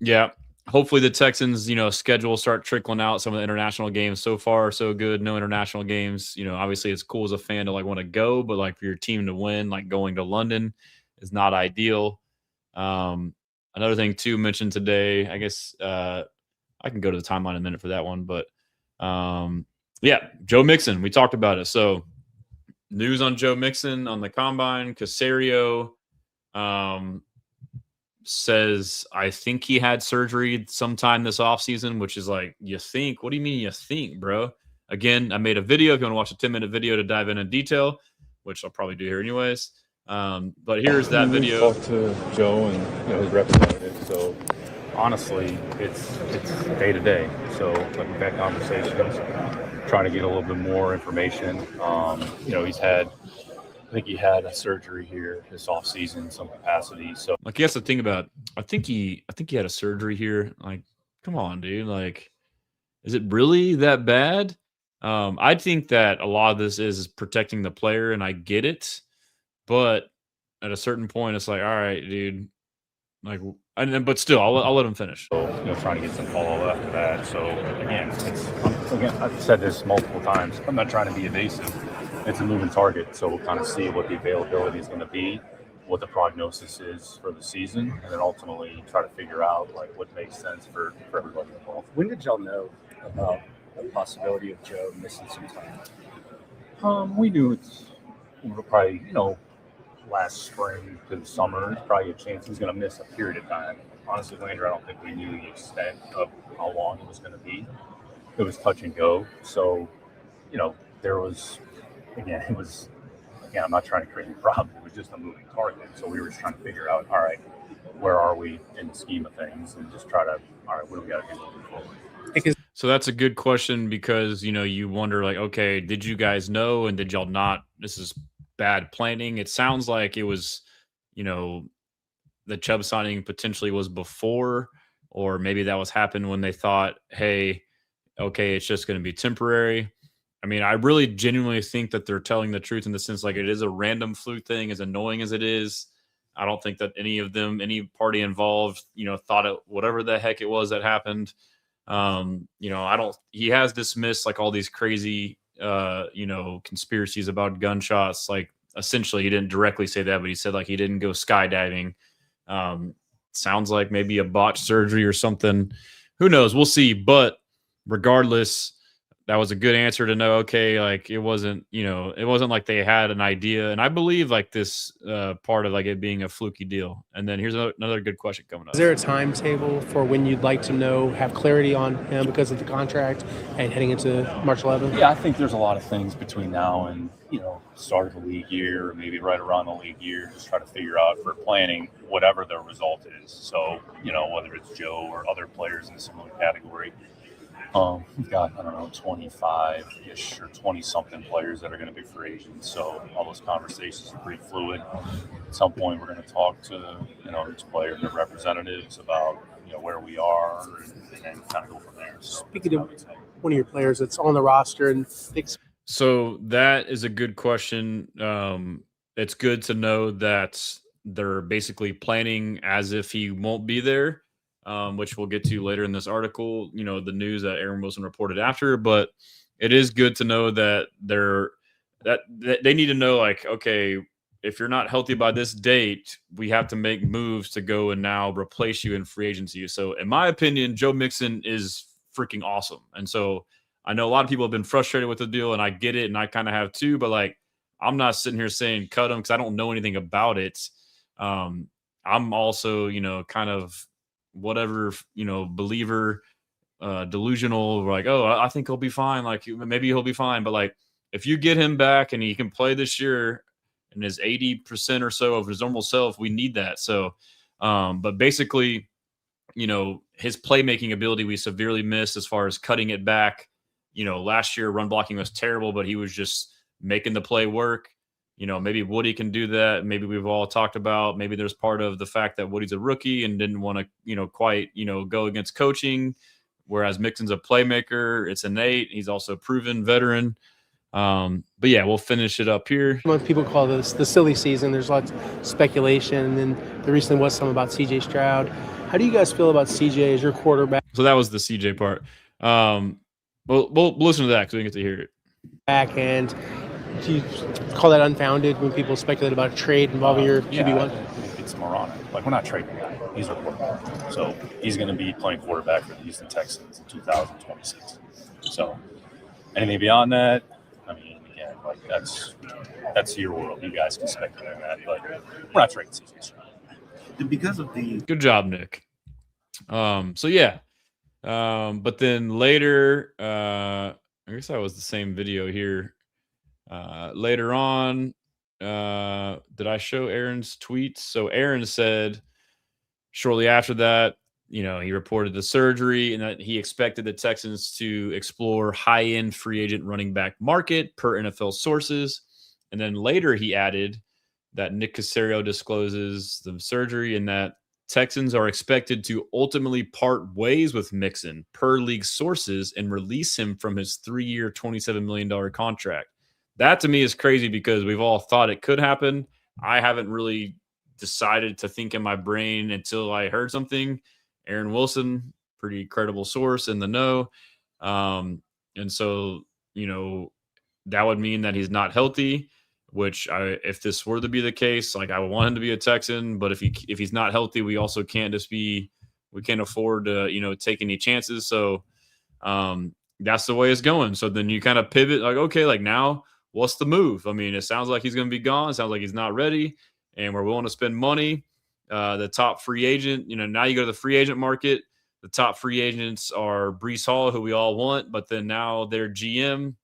Yeah. Hopefully the Texans, schedule start trickling out some of the international games. So far, so good. No international games. Obviously it's cool as a fan to want to go, but for your team to win, going to London is not ideal. Another thing too mentioned today, I guess I can go to the timeline in a minute for that one, but Joe Mixon, we talked about it. So news on Joe Mixon on the combine. Caserio says, I think he had surgery sometime this offseason, which is you think? What do you mean you think, bro? Again, I made a video. If you want to watch a 10-minute video to dive in detail, which I'll probably do here anyways. But here's that video. Talk to Joe and his representative. So honestly, it's day to day. So we've had conversations, trying to get a little bit more information. I think he had a surgery here this offseason, some capacity. So he has to think about. I think he had a surgery here. Come on, dude. Is it really that bad? I think that a lot of this is protecting the player, and I get it. But at a certain point, it's all right, dude. But still, I'll let him finish. So, trying to get some follow after that. So again, I've said this multiple times. I'm not trying to be evasive. It's a moving target, so we'll kind of see what the availability is going to be, what the prognosis is for the season, and then ultimately try to figure out what makes sense for everybody involved. When did y'all know about the possibility of Joe missing some time? We knew it's probably last spring to the summer. Probably a chance he's going to miss a period of time. Honestly, Landry, I don't think we knew the extent of how long it was going to be. It was touch and go, so there was. Again, I'm not trying to create any problem. It was just a moving target. So we were just trying to figure out, all right, where are we in the scheme of things, and just try to, all right, what do we got to do moving forward? So that's a good question because, you wonder okay, did you guys know and did y'all not? This is bad planning. It sounds like it was, the Chubb signing potentially was before, or maybe that was happened when they thought, hey, okay, it's just going to be temporary. I really genuinely think that they're telling the truth in the sense it is a random fluke thing, as annoying as it is. I don't think that any of them, any party involved, thought it, whatever the heck it was that happened. He has dismissed all these crazy, conspiracies about gunshots. Essentially he didn't directly say that, but he said he didn't go skydiving. Sounds like maybe a botched surgery or something. Who knows? We'll see. But regardless, that was a good answer to know. Okay, it wasn't, it wasn't like they had an idea. And I believe this part of it being a fluky deal. And then here's another good question coming up. Is there a timetable for when you'd like to have clarity on him because of the contract and heading into March 11th? Yeah, I think there's a lot of things between now and, start of the league year, or maybe right around the league year, just try to figure out for planning whatever the result is. So, whether it's Joe or other players in a similar category. We've got, 25-ish or 20-something players that are going to be free agents. So all those conversations are pretty fluid. At some point, we're going to talk to, each player and their representatives about, where we are and kind of go from there. So speaking of one of your players that's on the roster and So that is a good question. It's good to know that they're basically planning as if he won't be there, which we'll get to later in this article. The news that Aaron Wilson reported after, but it is good to know that that they need to know, like, okay, if you're not healthy by this date, we have to make moves to go and now replace you in free agency. So, in my opinion, Joe Mixon is freaking awesome, and so I know a lot of people have been frustrated with the deal, and I get it, and I kind of have too. But like, I'm not sitting here saying cut him because I don't know anything about it. I'm also, kind of whatever, believer, delusional. Like, oh, I think he'll be fine. Like, maybe he'll be fine. But like, if you get him back and he can play this year and is 80% or so of his normal self, we need that. So, but basically, his playmaking ability we severely missed as far as cutting it back. Last year run blocking was terrible, but he was just making the play work. Maybe Woody can do that. Maybe we've all talked about, maybe there's part of the fact that Woody's a rookie and didn't want to, quite, go against coaching. Whereas Mixon's a playmaker. It's innate. He's also a proven veteran. But yeah, we'll finish it up here. People call this the silly season. There's lots of speculation. And then there recently was some about CJ Stroud. How do you guys feel about CJ as your quarterback? So that was the CJ part. We'll listen to that because we get to hear it. And do you call that unfounded when people speculate about a trade involving your QB1? It's moronic. Like, we're not trading the guy. He's our quarterback. So he's going to be playing quarterback for the Houston Texans in 2026. So anything beyond that, I mean, again, like that's your world. You guys can speculate on that, but we're not trading CJ. Because of the good job, Nick. So yeah. But then later, I guess that was the same video here. Later on, did I show Aaron's tweets? So Aaron said shortly after that, he reported the surgery and that he expected the Texans to explore high-end free agent running back market per NFL sources. And then later he added that Nick Caserio discloses the surgery and that Texans are expected to ultimately part ways with Mixon per league sources and release him from his 3-year, $27 million contract. That to me is crazy because we've all thought it could happen. I haven't really decided to think in my brain until I heard something. Aaron Wilson, pretty credible source in the know. And so, that would mean that he's not healthy, which if this were to be the case, like, I would want him to be a Texan, but if he's not healthy, we also can't we can't afford to, take any chances. So that's the way it's going. So then you kind of pivot, like, okay, like, now what's the move? I mean, it sounds like he's going to be gone. It sounds like he's not ready and we're willing to spend money. The top free agent, now you go to the free agent market. The top free agents are Breece Hall, who we all want, but then now their GM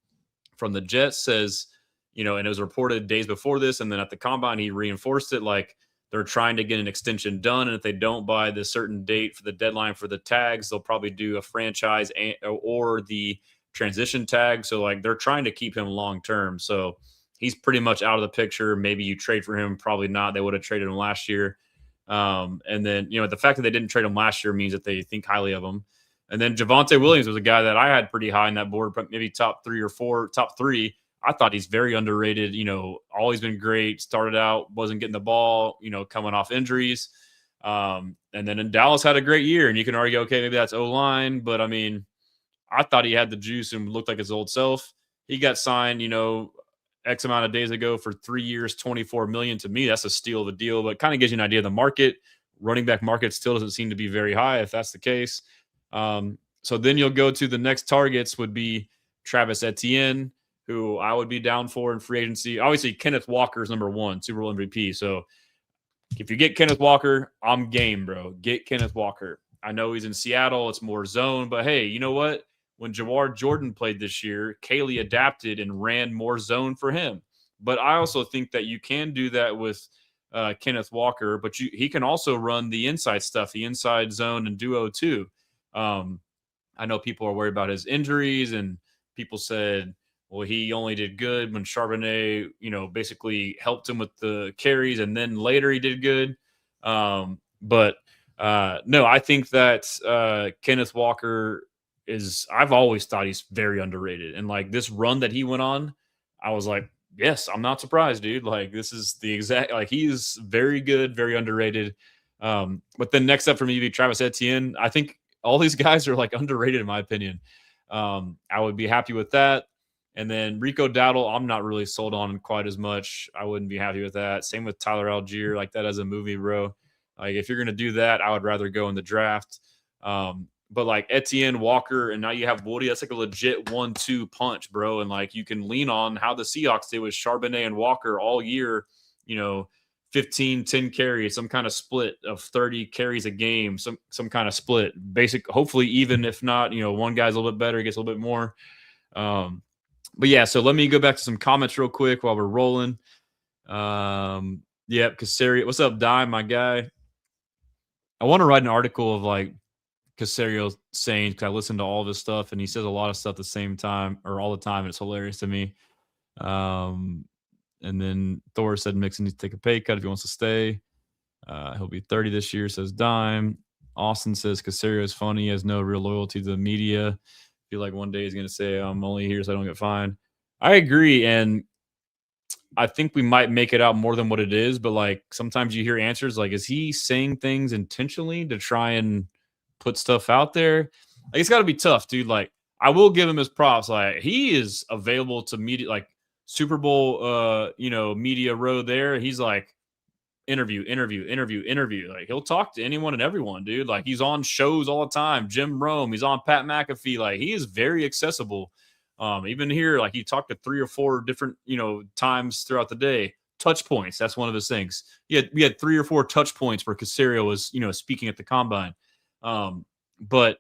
from the Jets says, and it was reported days before this, and then at the combine he reinforced it, like they're trying to get an extension done, and if they don't by the certain date for the deadline for the tags, they'll probably do a franchise or the transition tag. So like they're trying to keep him long term. So he's pretty much out of the picture. Maybe you trade for him, probably not. They would have traded him last year. And then, the fact that they didn't trade him last year means that they think highly of him. And then Javonte Williams was a guy that I had pretty high in that board, maybe top 3. I thought he's very underrated, always been great. Started out, wasn't getting the ball, coming off injuries. And then in Dallas had a great year, and you can argue, okay, maybe that's O-line, but I mean, I thought he had the juice and looked like his old self. He got signed, X amount of days ago for 3 years, $24 million. To me, that's a steal of a deal, but kind of gives you an idea of the market. Running back market still doesn't seem to be very high if that's the case. So then you'll go to the next targets would be Travis Etienne, who I would be down for in free agency. Obviously, Kenneth Walker is number one, Super Bowl MVP. So if you get Kenneth Walker, I'm game, bro. Get Kenneth Walker. I know he's in Seattle. It's more zone, but hey, you know what? When Jawar Jordan played this year, Caley adapted and ran more zone for him. But I also think that you can do that with Kenneth Walker, but he can also run the inside stuff, the inside zone and duo too. I know people are worried about his injuries, and people said, well, he only did good when Charbonnet, basically helped him with the carries, and then later he did good. But no, I think that Kenneth Walker I've always thought he's very underrated. And like this run that he went on, I was like, yes, I'm not surprised, dude. Like this is the exact, like he is very good, very underrated. But then next up for me would be Travis Etienne. I think all these guys are like underrated in my opinion. I would be happy with that. And then Rico Dowdle, I'm not really sold on quite as much. I wouldn't be happy with that. Same with Tyler Algier, like that as a movie, bro. Like if you're gonna do that, I would rather go in the draft. But like Etienne, Walker, and now you have Woody. That's like a legit 1-2 punch, bro. And like you can lean on how the Seahawks did with Charbonnet and Walker all year. 15, 10 carries, some kind of split of 30 carries a game, some kind of split. Basic, hopefully even if not, one guy's a little bit better, he gets a little bit more. But yeah, so let me go back to some comments real quick while we're rolling. Yep, Caserio. What's up, Dime, my guy? I want to write an article of like Caserio saying, because I listen to all this stuff and he says a lot of stuff at the same time or all the time. And it's hilarious to me. And then Thor said Mixon needs to take a pay cut if he wants to stay. He'll be 30 this year, says Dime. Austin says Caserio is funny. He has no real loyalty to the media. Feel like one day he's going to say, I'm only here so I don't get fined. I agree. And I think we might make it out more than what it is. But like sometimes you hear answers like, is he saying things intentionally to try and put stuff out there? Like it's got to be tough, dude. Like I will give him his props. Like he is available to media, like Super Bowl, media row there. He's like interview. Like he'll talk to anyone and everyone, dude. Like he's on shows all the time. Jim Rome, he's on Pat McAfee. Like he is very accessible. Even here, like he talked to 3 or 4 different, times throughout the day. Touch points. That's one of his things. We had 3 or 4 touch points where Caserio was, speaking at the combine. But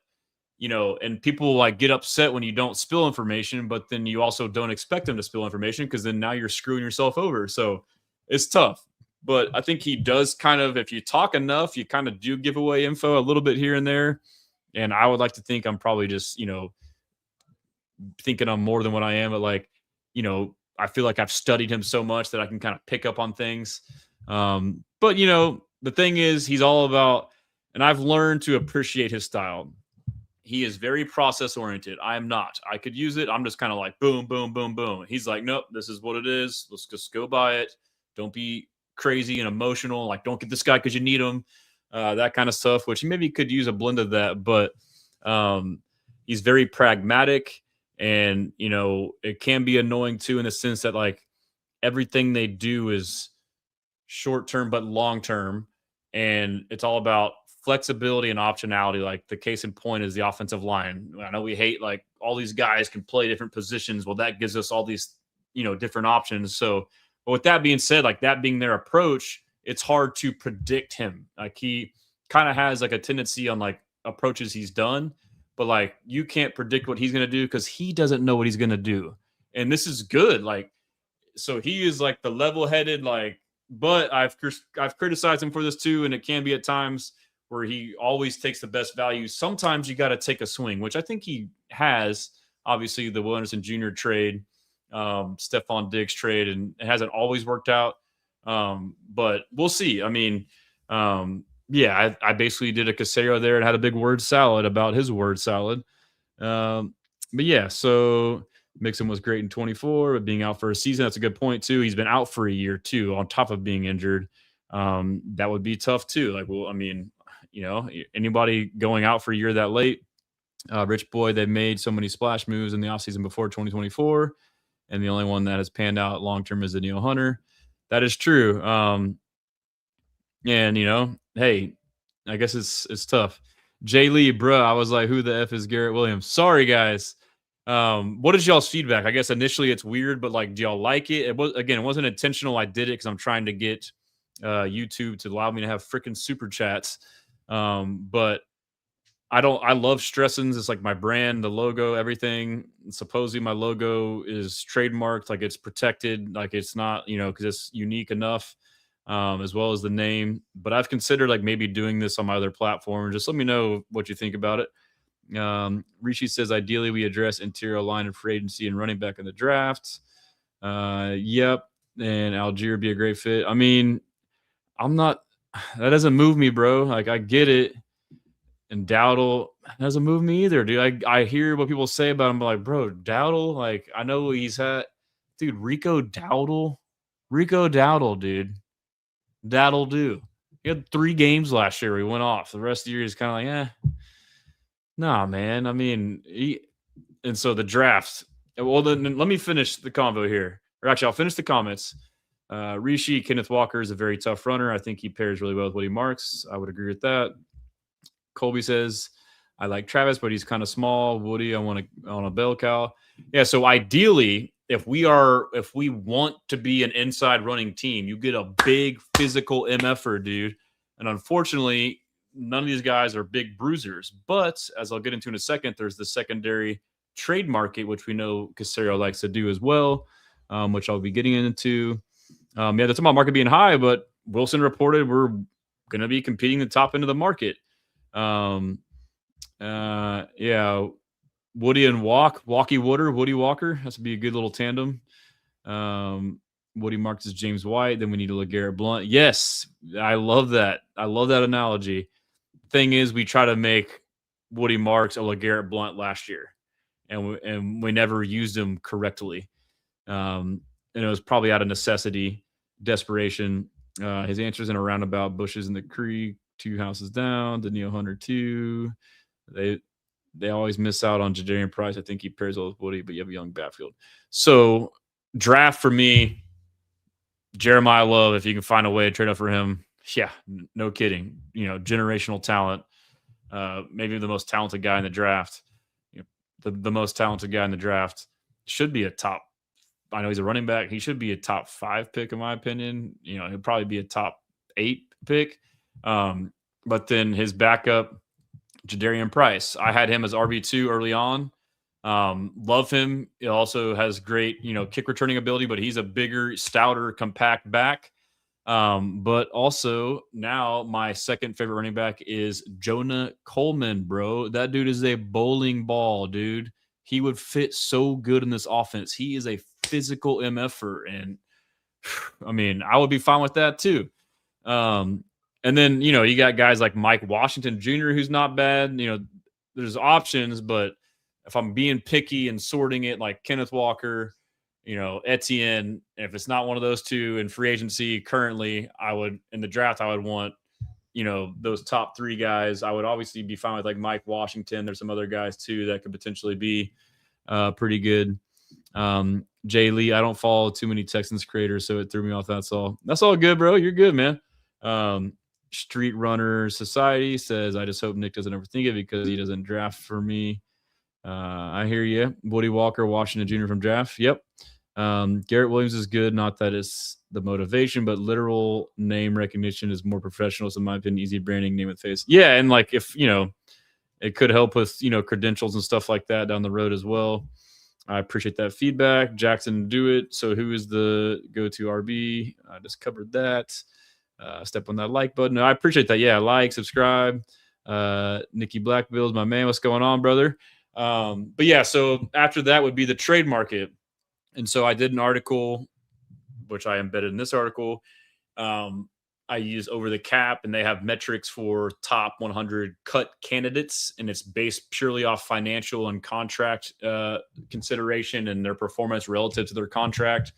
and people like get upset when you don't spill information, but then you also don't expect them to spill information because then now you're screwing yourself over. So it's tough. But I think he does kind of, if you talk enough, you kind of do give away info a little bit here and there. And I would like to think I'm probably just, thinking I'm more than what I am. But like, I feel like I've studied him so much that I can kind of pick up on things. But, the thing is, he's all about, and I've learned to appreciate his style. He is very process oriented. I am not. I could use it. I'm just kind of like boom, boom, boom, boom. He's like, nope, this is what it is. Let's just go by it. Don't be crazy and emotional. Like, don't get this guy because you need him. That kind of stuff, which maybe could use a blend of that. But he's very pragmatic. And, it can be annoying too in the sense that like everything they do is short term but long term. And it's all about flexibility and optionality. Like the case in point is the offensive line. I know we hate like all these guys can play different positions. Well, that gives us all these, different options. So, but with that being said, like that being their approach, it's hard to predict him. Like he kind of has like a tendency on like approaches he's done, but like you can't predict what he's going to do because he doesn't know what he's going to do. And this is good. Like, so he is like the level-headed, like, but I've criticized him for this too. And it can be at times where he always takes the best value. Sometimes you got to take a swing, which I think he has. Obviously, the Will Anderson Jr. trade, Stephon Diggs trade, and it hasn't always worked out. But we'll see. I mean, I basically did a Caserio there and had a big word salad about his word salad. But yeah, so Mixon was great in 24, but being out for a season, that's a good point too. He's been out for a year too, on top of being injured. That would be tough too. Like, well, I mean, anybody going out for a year that late, Rich Boy, they made so many splash moves in the offseason before 2024. And the only one that has panned out long-term is Danielle Hunter. That is true. And, hey, I guess it's tough. Jay Lee, bro, I was like, who the F is Garret Williams? Sorry, guys. What is y'all's feedback? I guess initially it's weird, but like, do y'all like it? It wasn't intentional. I did it because I'm trying to get YouTube to allow me to have freaking super chats. But I love Stressans. It's like my brand, the logo, everything. Supposedly my logo is trademarked, like it's protected, like it's not, because it's unique enough, as well as the name. But I've considered like maybe doing this on my other platform. Just let me know what you think about it. Rishi says, ideally we address interior line of free agency and running back in the draft. Yep. And Algier would be a great fit. I mean, that doesn't move me, bro. Like I get it. And Dowdle doesn't move me either, dude. I hear what people say about him, but like, bro, Dowdle, like, I know he's had, dude, Rico Dowdle, dude. That'll do. He had 3 games last year. He went off. The rest of the year, he's kind of like, nah, man. I mean, and so the draft. Well, then let me finish the convo here. Or actually, I'll finish the comments. Rishi, Kenneth Walker is a very tough runner. I think he pairs really well with Woody Marks. I would agree with that. Colby says, I like Travis, but he's kind of small. Woody, I want a bell cow. Yeah, so ideally, if we want to be an inside running team, you get a big physical MFer, dude. And unfortunately, none of these guys are big bruisers. But as I'll get into in a second, there's the secondary trade market, which we know Caserio likes to do as well, which I'll be getting into. Yeah, that's about market being high, but Wilson reported we're going to be competing the top end of the market. Yeah, Woody and Woody Walker. That's to be a good little tandem. Woody Marks is James White. Then we need a Garret Blunt. Yes, I love that. I love that analogy. Thing is, we try to make Woody Marks a Garret Blunt last year, and we never used him correctly. And it was probably out of necessity, desperation. His answer's in a roundabout. Bushes in the creek. 2 houses down. Daniil Hunter 2. They always miss out on Jadarian Price. I think he pairs well with Woody, but you have a young backfield. So draft for me, Jeremiah Love, if you can find a way to trade up for him. Yeah, no kidding. Generational talent. Maybe the most talented guy in the draft. The most talented guy in the draft should be a top. I know he's a running back. He should be a top 5 pick, in my opinion. He'll probably be a top 8 pick. But then his backup, Jadarian Price, I had him as RB2 early on. Love him. He also has great, kick returning ability, but he's a bigger, stouter, compact back. But also now my second favorite running back is Jonah Coleman, bro. That dude is a bowling ball, dude. He would fit so good in this offense. He is a physical MFer, and I mean, I would be fine with that too. And then, you got guys like Mike Washington Jr., who's not bad. There's options, but if I'm being picky and sorting it, like Kenneth Walker, Etienne, if it's not one of those two in free agency currently, in the draft, I would want, those top 3 guys. I would obviously be fine with like Mike Washington. There's some other guys too that could potentially be pretty good. Jay Lee, I don't follow too many Texans creators, so it threw me off. That's all good, bro. You're good, man. Street Runner Society says, I just hope Nick doesn't overthink it because he doesn't draft for me. I hear you. Woody Walker, Washington Jr. from draft. Yep. Garret Williams is good. Not that it's the motivation, but literal name recognition is more professional. So in my opinion, easy branding, name with face. Yeah. And like, if, it could help with, credentials and stuff like that down the road as well. I appreciate that feedback. Jackson, do it. So who is the go-to RB? I just covered that. Step on that like button. I appreciate that. Yeah, like, subscribe. Nikki Blackbill's my man. What's going on, brother? But yeah, so after that would be the trade market. And so I did an article, which I embedded in this article. I use Over the Cap, and they have metrics for top 100 cut candidates, and it's based purely off financial and contract consideration and their performance relative to their contract.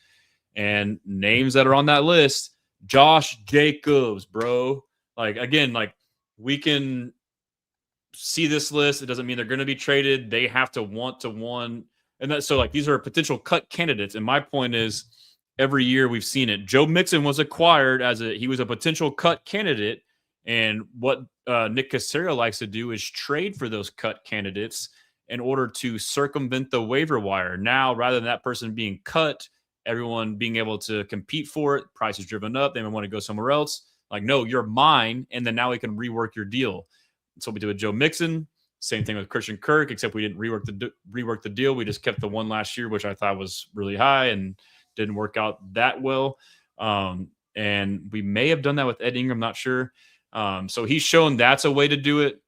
And names that are on that list, Josh Jacobs, bro. Like, again, like, we can see this list. It doesn't mean they're going to be traded. They have to want to one. And that, so like, these are potential cut candidates. And my point is, every year we've seen it. Joe Mixon was acquired he was a potential cut candidate. And what Nick Caserio likes to do is trade for those cut candidates in order to circumvent the waiver wire. Now, rather than that person being cut, everyone being able to compete for it, price is driven up, they may want to go somewhere else. Like, no, you're mine, and then now we can rework your deal. That's what we did with Joe Mixon. Same thing with Christian Kirk, except we didn't rework the deal. We just kept the one last year, which I thought was really high and didn't work out that well. And we may have done that with Ed Ingram, not sure. So he's shown that's a way to do it.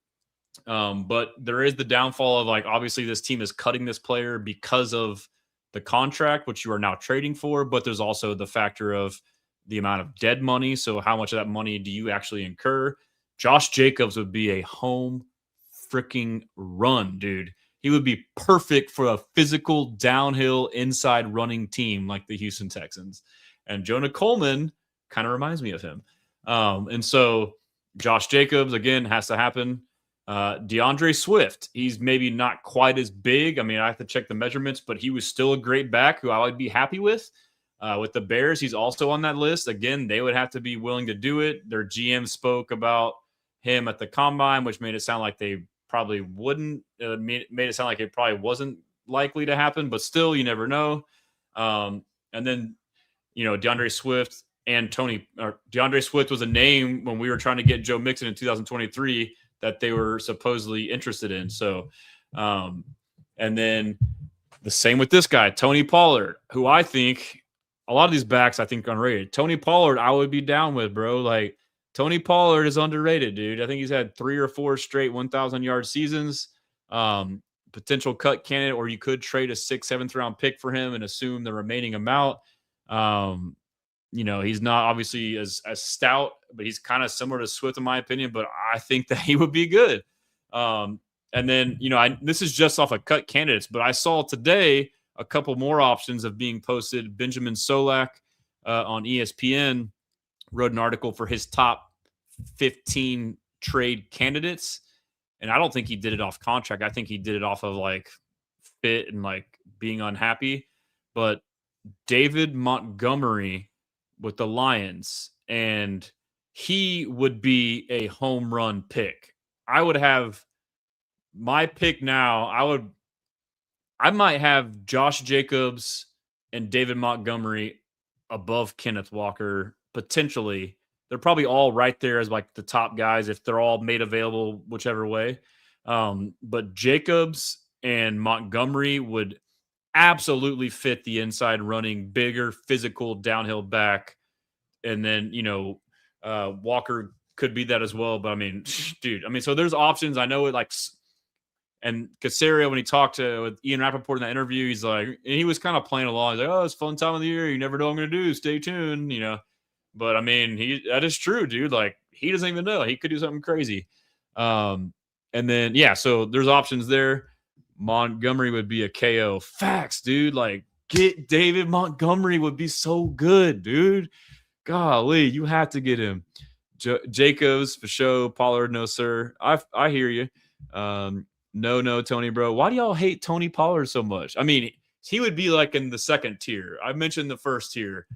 But there is the downfall of, like, obviously this team is cutting this player because of the contract, which you are now trading for, but there's also the factor of the amount of dead money. So how much of that money do you actually incur? Josh Jacobs would be a home freaking run, dude. He would be perfect for a physical downhill inside running team like the Houston Texans. And Jonah Coleman kind of reminds me of him. And so Josh Jacobs, again, has to happen. DeAndre Swift, he's maybe not quite as big. I mean, I have to check the measurements, but he was still a great back who I would be happy with. With the Bears, he's also on that list. Again, they would have to be willing to do it. Their GM spoke about him at the combine, which made it sound like they probably wouldn't. Made it sound like it probably wasn't likely to happen, but still, you never know. And then, DeAndre Swift and DeAndre Swift was a name when we were trying to get Joe Mixon in 2023 that they were supposedly interested in. So, and then the same with this guy, Tony Pollard, who I think a lot of these backs I think are unrated. Tony Pollard, I would be down with, bro. Like, Tony Pollard is underrated, dude. I think he's had 3 or 4 straight 1,000-yard seasons. Potential cut candidate, or you could trade a 6th, 7th round pick for him and assume the remaining amount. He's not obviously as stout, but he's kind of similar to Swift in my opinion, but I think that he would be good. And then, this is just off of cut candidates, but I saw today a couple more options of being posted. Benjamin Solak on ESPN wrote an article for his top 15 trade candidates. And I don't think he did it off contract. I think he did it off of like fit and like being unhappy. But David Montgomery with the Lions, and he would be a home run pick. I would have my pick now. I might have Josh Jacobs and David Montgomery above Kenneth Walker, potentially. They're probably all right there as like the top guys if they're all made available, whichever way. But Jacobs and Montgomery would absolutely fit the inside running, bigger, physical downhill back. And then, Walker could be that as well. But I mean, dude, so there's options. I know it like, and Caserio, when he talked with Ian Rappaport in that interview, he's like, and he was kind of playing along. He's like, oh, it's a fun time of the year. You never know what I'm going to do. Stay tuned, But I mean, that is true, dude. Like, he doesn't even know. He could do something crazy. And then, so there's options there. Montgomery would be a KO. Facts, dude. Like, get David Montgomery would be so good, dude. Golly, you have to get him. Jacobs, for sure. Pollard, no, sir. I hear you. No, Tony, bro. Why do y'all hate Tony Pollard so much? I mean, he would be like in the second tier. I mentioned the first tier.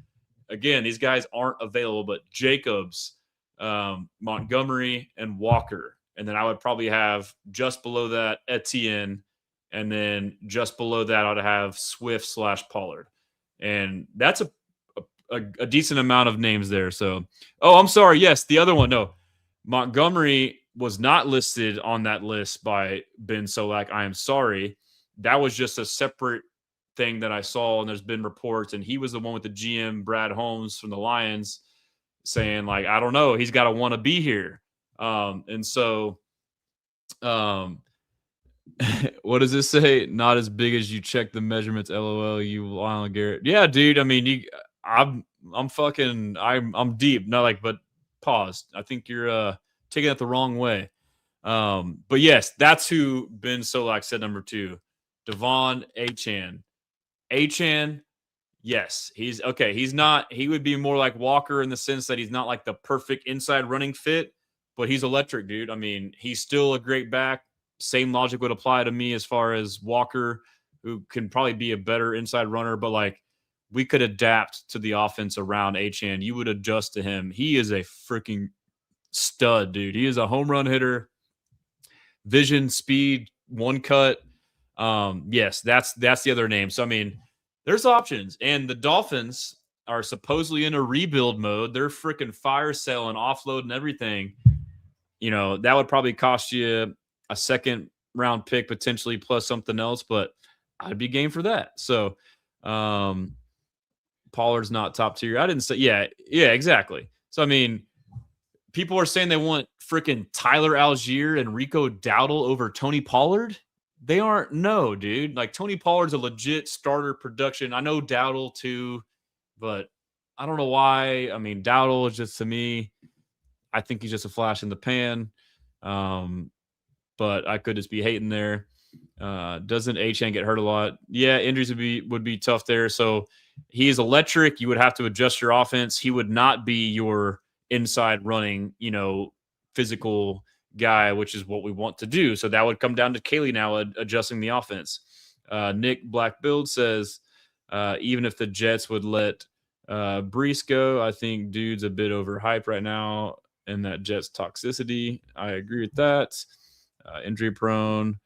Again, these guys aren't available, but Jacobs, Montgomery, and Walker. And then I would probably have just below that Etienne. And then just below that, I'd have Swift/Pollard. And that's a decent amount of names there. So, I'm sorry. Yes, the other one. No, Montgomery was not listed on that list by Ben Solak. I am sorry. That was just a separate thing that I saw, and there's been reports, and he was the one with the GM, Brad Holmes from the Lions, saying, like, I don't know, he's got to want to be here. And so, what does this say? Not as big as you check the measurements, LOL, you Lyle Garrett. Yeah, dude, I mean, I'm deep. Not like, but pause. I think you're taking it the wrong way. But yes, that's who Ben Solak said number 2. Devon Achane. Achane, yes. He's okay. He would be more like Walker in the sense that he's not like the perfect inside running fit, but he's electric, dude. I mean, he's still a great back. Same logic would apply to me as far as Walker, who can probably be a better inside runner, but like we could adapt to the offense around Achane. You would adjust to him. He is a freaking stud, dude. He is a home run hitter. Vision, speed, one cut. Yes, that's the other name. So, I mean, there's options. And the Dolphins are supposedly in a rebuild mode. They're freaking fire selling, offloading everything. That would probably cost you a 2nd round pick potentially plus something else, but I'd be game for that. So, Pollard's not top tier. I didn't say, yeah, exactly. So, I mean, people are saying they want freaking Tyler Algier and Rico Dowdle over Tony Pollard. They aren't. No, dude. Like, Tony Pollard's a legit starter production. I know Dowdle too, but I don't know why. I mean, Dowdle is just, to me, I think he's just a flash in the pan. but I could just be hating there. Doesn't Achane get hurt a lot? Yeah, injuries would be tough there. So he is electric. You would have to adjust your offense. He would not be your inside running, physical guy, which is what we want to do. So that would come down to Kaylee now adjusting the offense. Nick Black Build says, even if the Jets would let Brees go, I think dude's a bit overhyped right now, and that Jets toxicity. I agree with that. Injury prone.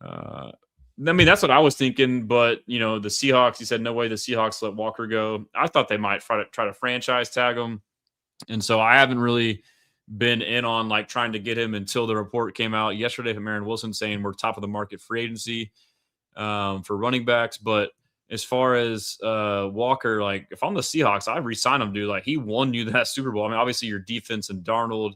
That's what I was thinking, but the Seahawks, he said no way the Seahawks let Walker go. I thought they might try to franchise tag him. And so I haven't really been in on like trying to get him until the report came out yesterday from Aaron Wilson saying we're top of the market free agency for running backs. But as far as Walker, like if I'm the Seahawks, I re-sign him, dude. Like he won you that Super Bowl. I mean, obviously your defense and Darnold,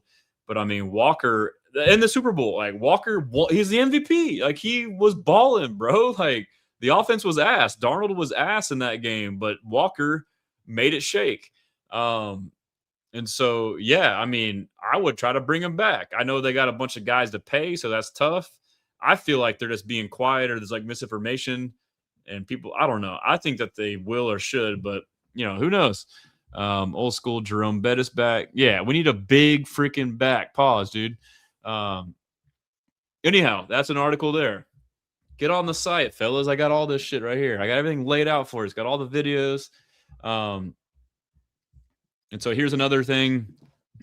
but I mean Walker in the Super Bowl, like Walker, he's the MVP. Like he was balling, bro. Like the offense was ass. Darnold was ass in that game, but Walker made it shake. And so, yeah, I mean, I would try to bring him back. I know they got a bunch of guys to pay, so that's tough. I feel like they're just being quiet or there's like misinformation and people, I don't know. I think that they will or should, but who knows? Old school Jerome Bettis back. Yeah, we need a big freaking back. Pause, dude. Anyhow, that's an article there. Get on the site, fellas. I got all this shit right here. I got everything laid out for you. It's got all the videos. And so here's another thing.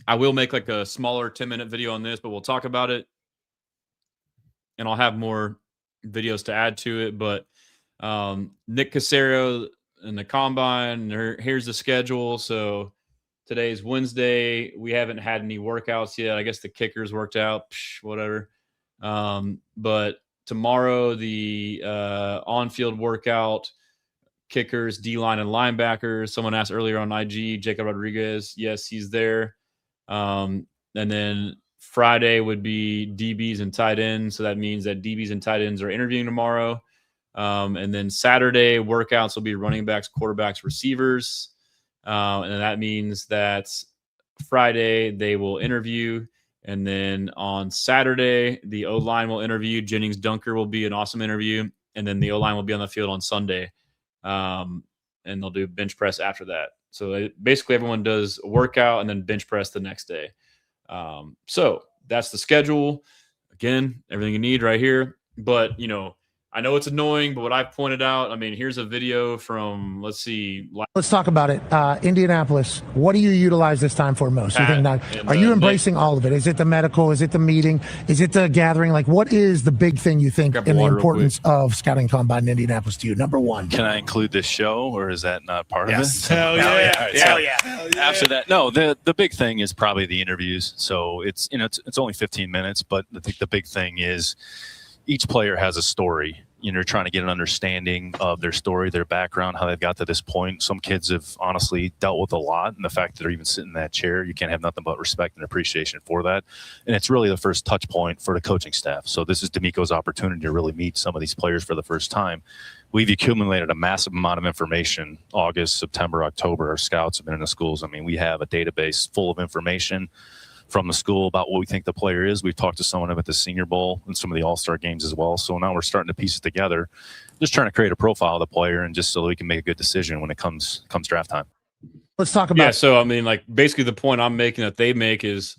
I will make like a smaller 10-minute video on this, but we'll talk about it. And I'll have more videos to add to it. But Nick Caserio and the Combine, here's the schedule. So today's Wednesday. We haven't had any workouts yet. I guess the kickers worked out, whatever. But tomorrow, the on-field workout, kickers, D-line, and linebackers. Someone asked earlier on IG, Jacob Rodriguez. Yes, he's there. And then Friday would be DBs and tight ends. So that means that DBs and tight ends are interviewing tomorrow. And then Saturday workouts will be running backs, quarterbacks, receivers. And that means that Friday they will interview. And then on Saturday, the O-line will interview. Jennings Dunker will be an awesome interview. And then the O-line will be on the field on Sunday. And they'll do bench press after that. So basically everyone does a workout and then bench press the next day. So that's the schedule. Again, everything you need right here. But, I know it's annoying, but what I've pointed out, I mean, here's a video from, let's talk about it. Indianapolis, what do you utilize this time for most? You think are you embracing all of it? Is it the medical? Is it the meeting? Is it the gathering? Like, what is the big thing you think in the importance of scouting combine in Indianapolis to you? Number one. Can I include this show, or is that not part of it? Hell yeah. Hell yeah. After that, no, the big thing is probably the interviews. So it's only 15 minutes, but I think the big thing is each player has a story. You're trying to get an understanding of their story, their background, how they've got to this point. Some kids have honestly dealt with a lot, and the fact that they're even sitting in that chair, you can't have nothing but respect and appreciation for that. And it's really the first touch point for the coaching staff. So this is D'Amico's opportunity to really meet some of these players for the first time. We've accumulated a massive amount of information. August, September, October, our scouts have been in the schools. I mean, we have a database full of information from the school about what we think the player is. We've talked to someone about the Senior Bowl and some of the All-Star games as well. So now we're starting to piece it together, just trying to create a profile of the player and just so we can make a good decision when it comes draft time. Let's talk about. Yeah, so I mean, like basically the point I'm making that they make is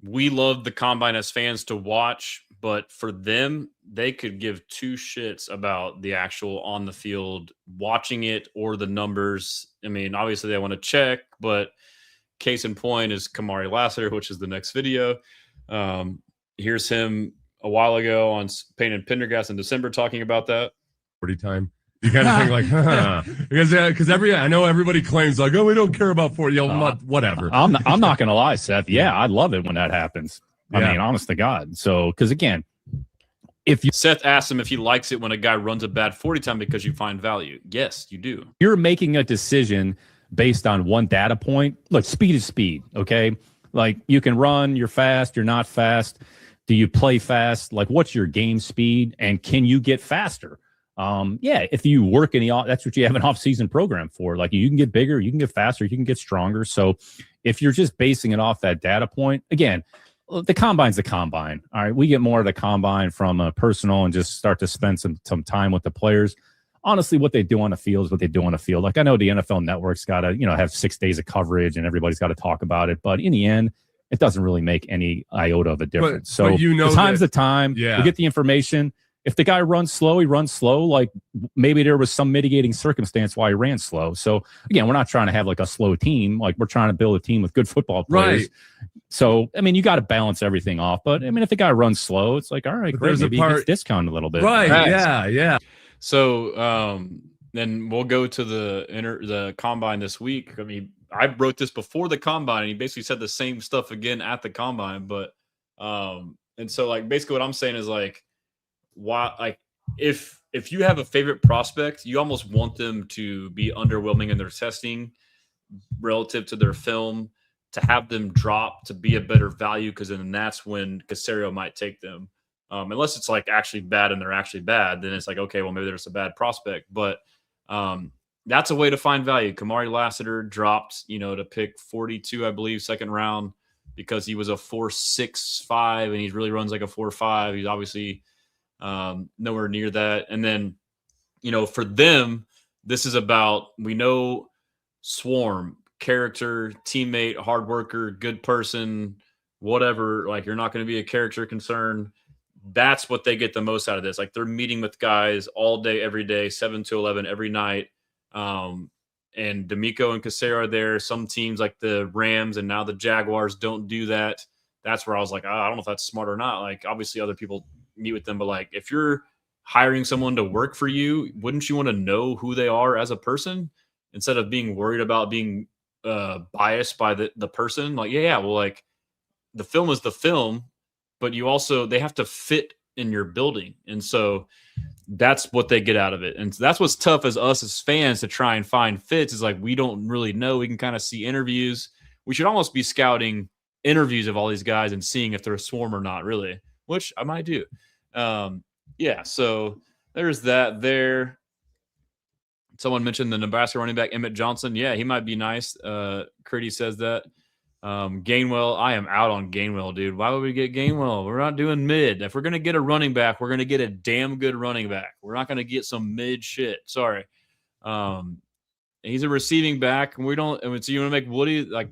we love the combine as fans to watch, but for them, they could give two shits about the actual on the field watching it or the numbers. I mean, obviously they want to check, but case in point is Kamari Lassiter, which is the next video. Here's him a while ago on Payne and Pendergast in December talking about that. 40 time. You kind of think like, because I know everybody claims like, oh, we don't care about 40. Whatever. I'm not going to lie, Seth. Yeah, I love it when that happens. I mean, honest to God. So, because again, Seth asked him if he likes it when a guy runs a bad 40 time because you find value. Yes, you do. You're making a decision based on one data point. Look, speed is speed, okay? Like, you can run, you're fast, you're not fast. Do you play fast? Like, what's your game speed? And can you get faster? Yeah, if you work that's what you have an off-season program for. Like, you can get bigger, you can get faster, you can get stronger. So if you're just basing it off that data point, again, the combine's the combine. All right. We get more of the combine from a personal and just start to spend some time with the players. Honestly, what they do on the field is what they do on the field. Like, I know the NFL Network's got to, have 6 days of coverage and everybody's got to talk about it. But in the end, it doesn't really make any iota of a difference. But the time's the time. Yeah. We get the information. If the guy runs slow, he runs slow. Like, maybe there was some mitigating circumstance why he ran slow. So again, we're not trying to have like a slow team. Like, we're trying to build a team with good football players. Right. So, I mean, you got to balance everything off. But I mean, if the guy runs slow, it's like, all right, But great. there's a Maybe part- he gets discounted a little bit. Right. Yeah. So then we'll go to the combine this week. I mean, I wrote this before the combine, and he basically said the same stuff again at the combine. But and so like basically what I'm saying is like, why, like, if you have a favorite prospect, you almost want them to be underwhelming in their testing relative to their film, to have them drop to be a better value, because then that's when Caserio might take them. Unless it's like actually bad and they're actually bad, then it's like, okay, well, maybe there's a bad prospect. But that's a way to find value. Kamari Lassiter dropped, to pick 42, I believe, second round, because he was a 4.65 and he really runs like a 4.5. He's obviously nowhere near that. And then, for them, this is about, we know Swarm, character, teammate, hard worker, good person, whatever. Like, you're not going to be a character concern. That's what they get the most out of this. Like, they're meeting with guys all day, every day, 7 to 11 every night. And D'Amico and Caserio are there. Some teams like the Rams and now the Jaguars don't do that. That's where I was like, I don't know if that's smart or not. Like, obviously other people meet with them, but like, if you're hiring someone to work for you, wouldn't you want to know who they are as a person instead of being worried about being biased by the person? Like, well, like, the film is the film, but they have to fit in your building. And so that's what they get out of it. And that's what's tough as us as fans to try and find fits, is like, we don't really know. We can kind of see interviews. We should almost be scouting interviews of all these guys and seeing if they're a swarm or not, really, which I might do. So there's that there. Someone mentioned the Nebraska running back, Emmett Johnson. Yeah, he might be nice. Curdy says that. Gainwell, I am out on Gainwell, dude. Why would we get Gainwell? We're not doing mid. If we're going to get a running back, we're going to get a damn good running back. We're not going to get some mid shit. Sorry. He's a receiving back, and we don't. And so you want to make Woody, like,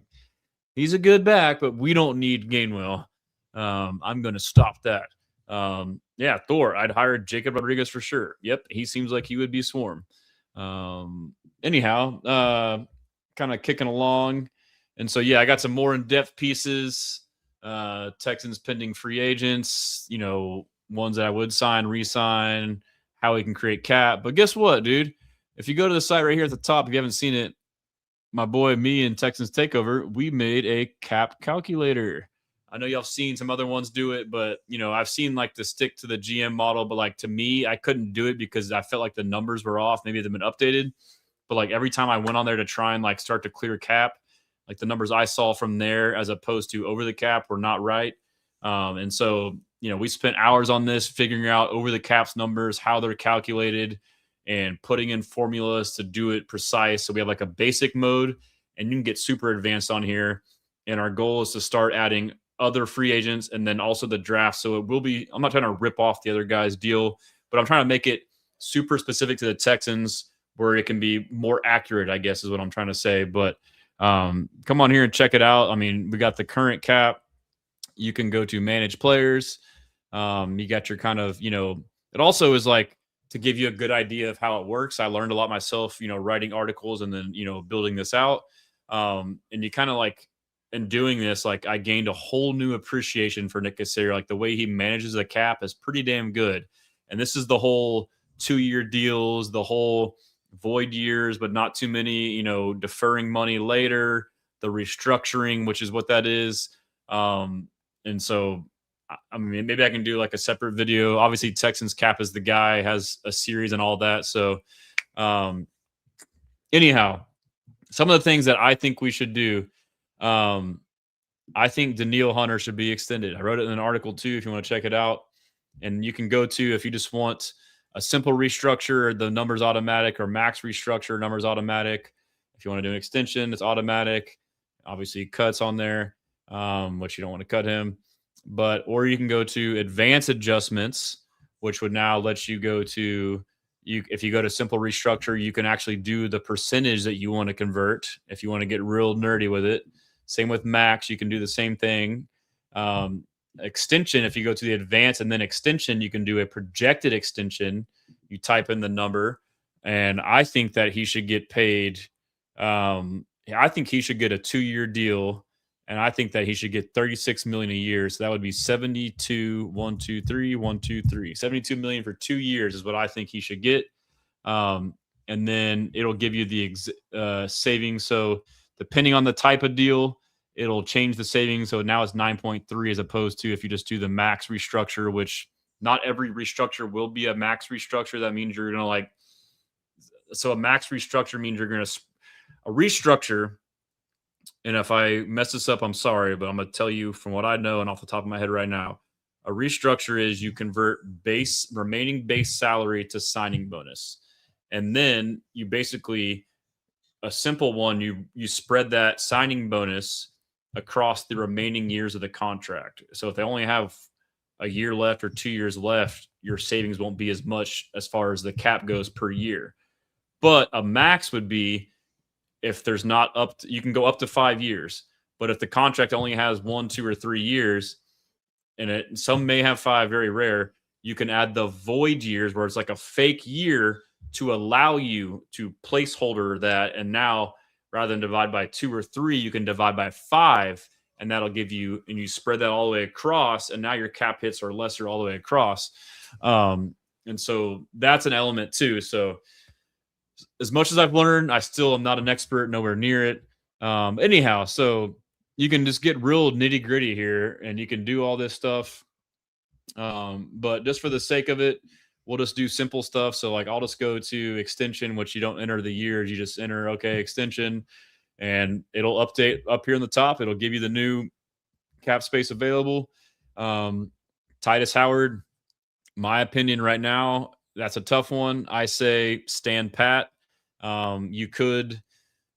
he's a good back, but we don't need Gainwell. I'm going to stop that. Thor, I'd hire Jacob Rodriguez for sure. Yep, he seems like he would be swarm. Anyhow, kind of kicking along. And so, I got some more in-depth pieces. Texans pending free agents, ones that I would sign, re-sign, how we can create cap. But guess what, dude? If you go to the site right here at the top, if you haven't seen it, my boy, me and Texans Takeover, we made a cap calculator. I know y'all have seen some other ones do it, but, I've seen like the stick to the GM model. But like, to me, I couldn't do it because I felt like the numbers were off. Maybe they've been updated. But like, every time I went on there to try and like start to clear cap, like, the numbers I saw from there as opposed to over the cap were not right. And so, we spent hours on this, figuring out over the cap's numbers, how they're calculated, and putting in formulas to do it precise. So we have like a basic mode, and you can get super advanced on here. And our goal is to start adding other free agents and then also the draft. So it will be, I'm not trying to rip off the other guy's deal, but I'm trying to make it super specific to the Texans where it can be more accurate, I guess is what I'm trying to say. But come on here and check it out. I mean, we got the current cap. You can go to manage players. You got your kind of, it also is like to give you a good idea of how it works. I learned a lot myself, writing articles and then, building this out. And you kind of like, in doing this, like, I gained a whole new appreciation for Nick Caserio. Like, the way he manages the cap is pretty damn good. And this is the whole 2-year deals, the whole void years, but not too many, deferring money later, the restructuring, which is what that is. And so, I mean, maybe I can do like a separate video. Obviously, Texans cap is the guy, has a series and all that. So, anyhow, some of the things that I think we should do. I think Daniil Hunter should be extended. I wrote it in an article too, if you want to check it out. And you can go to, if you just want a simple restructure, the numbers automatic, or max restructure, numbers automatic. If you want to do an extension, it's automatic. Obviously, cuts on there, which you don't want to cut him. or you can go to advanced adjustments, which would now let you go to if you go to simple restructure, you can actually do the percentage that you want to convert if you want to get real nerdy with it. Same with max, you can do the same thing. Extension, if you go to the advanced and then extension, you can do a projected extension. You type in the number, and I think that he should get paid. I think he should get a 2-year deal, and I think that he should get $36 million a year. So that would be 72 million for 2 years is what I think he should get. And then it'll give you the savings. So depending on the type of deal, it'll change the savings. So now it's 9.3 as opposed to if you just do the max restructure, which not every restructure will be a max restructure. That means you're going to so a max restructure means you're going to a restructure. And if I mess this up, I'm sorry, but I'm going to tell you from what I know and off the top of my head right now, a restructure is you convert remaining base salary to signing bonus. And then you basically, a simple one, you spread that signing bonus across the remaining years of the contract. So if they only have a year left or 2 years left, your savings won't be as much as far as the cap goes per year. But a max would be if there's not you can go up to 5 years. But if the contract only has 1, 2, or 3 years, and some may have 5, very rare, you can add the void years where it's like a fake year to allow you to placeholder that. And now rather than divide by 2 or 3, you can divide by 5, and that'll give you, and you spread that all the way across, and now your cap hits are lesser all the way across. And so that's an element too. So as much as I've learned, I still am not an expert, nowhere near it. Anyhow, so you can just get real nitty gritty here and you can do all this stuff. But just for the sake of it, we'll just do simple stuff. So like I'll just go to extension, which you don't enter the years, you just enter, okay, extension, and it'll update up here on the top. It'll give you the new cap space available. Titus Howard, my opinion right now, that's a tough one. I say stand pat. You could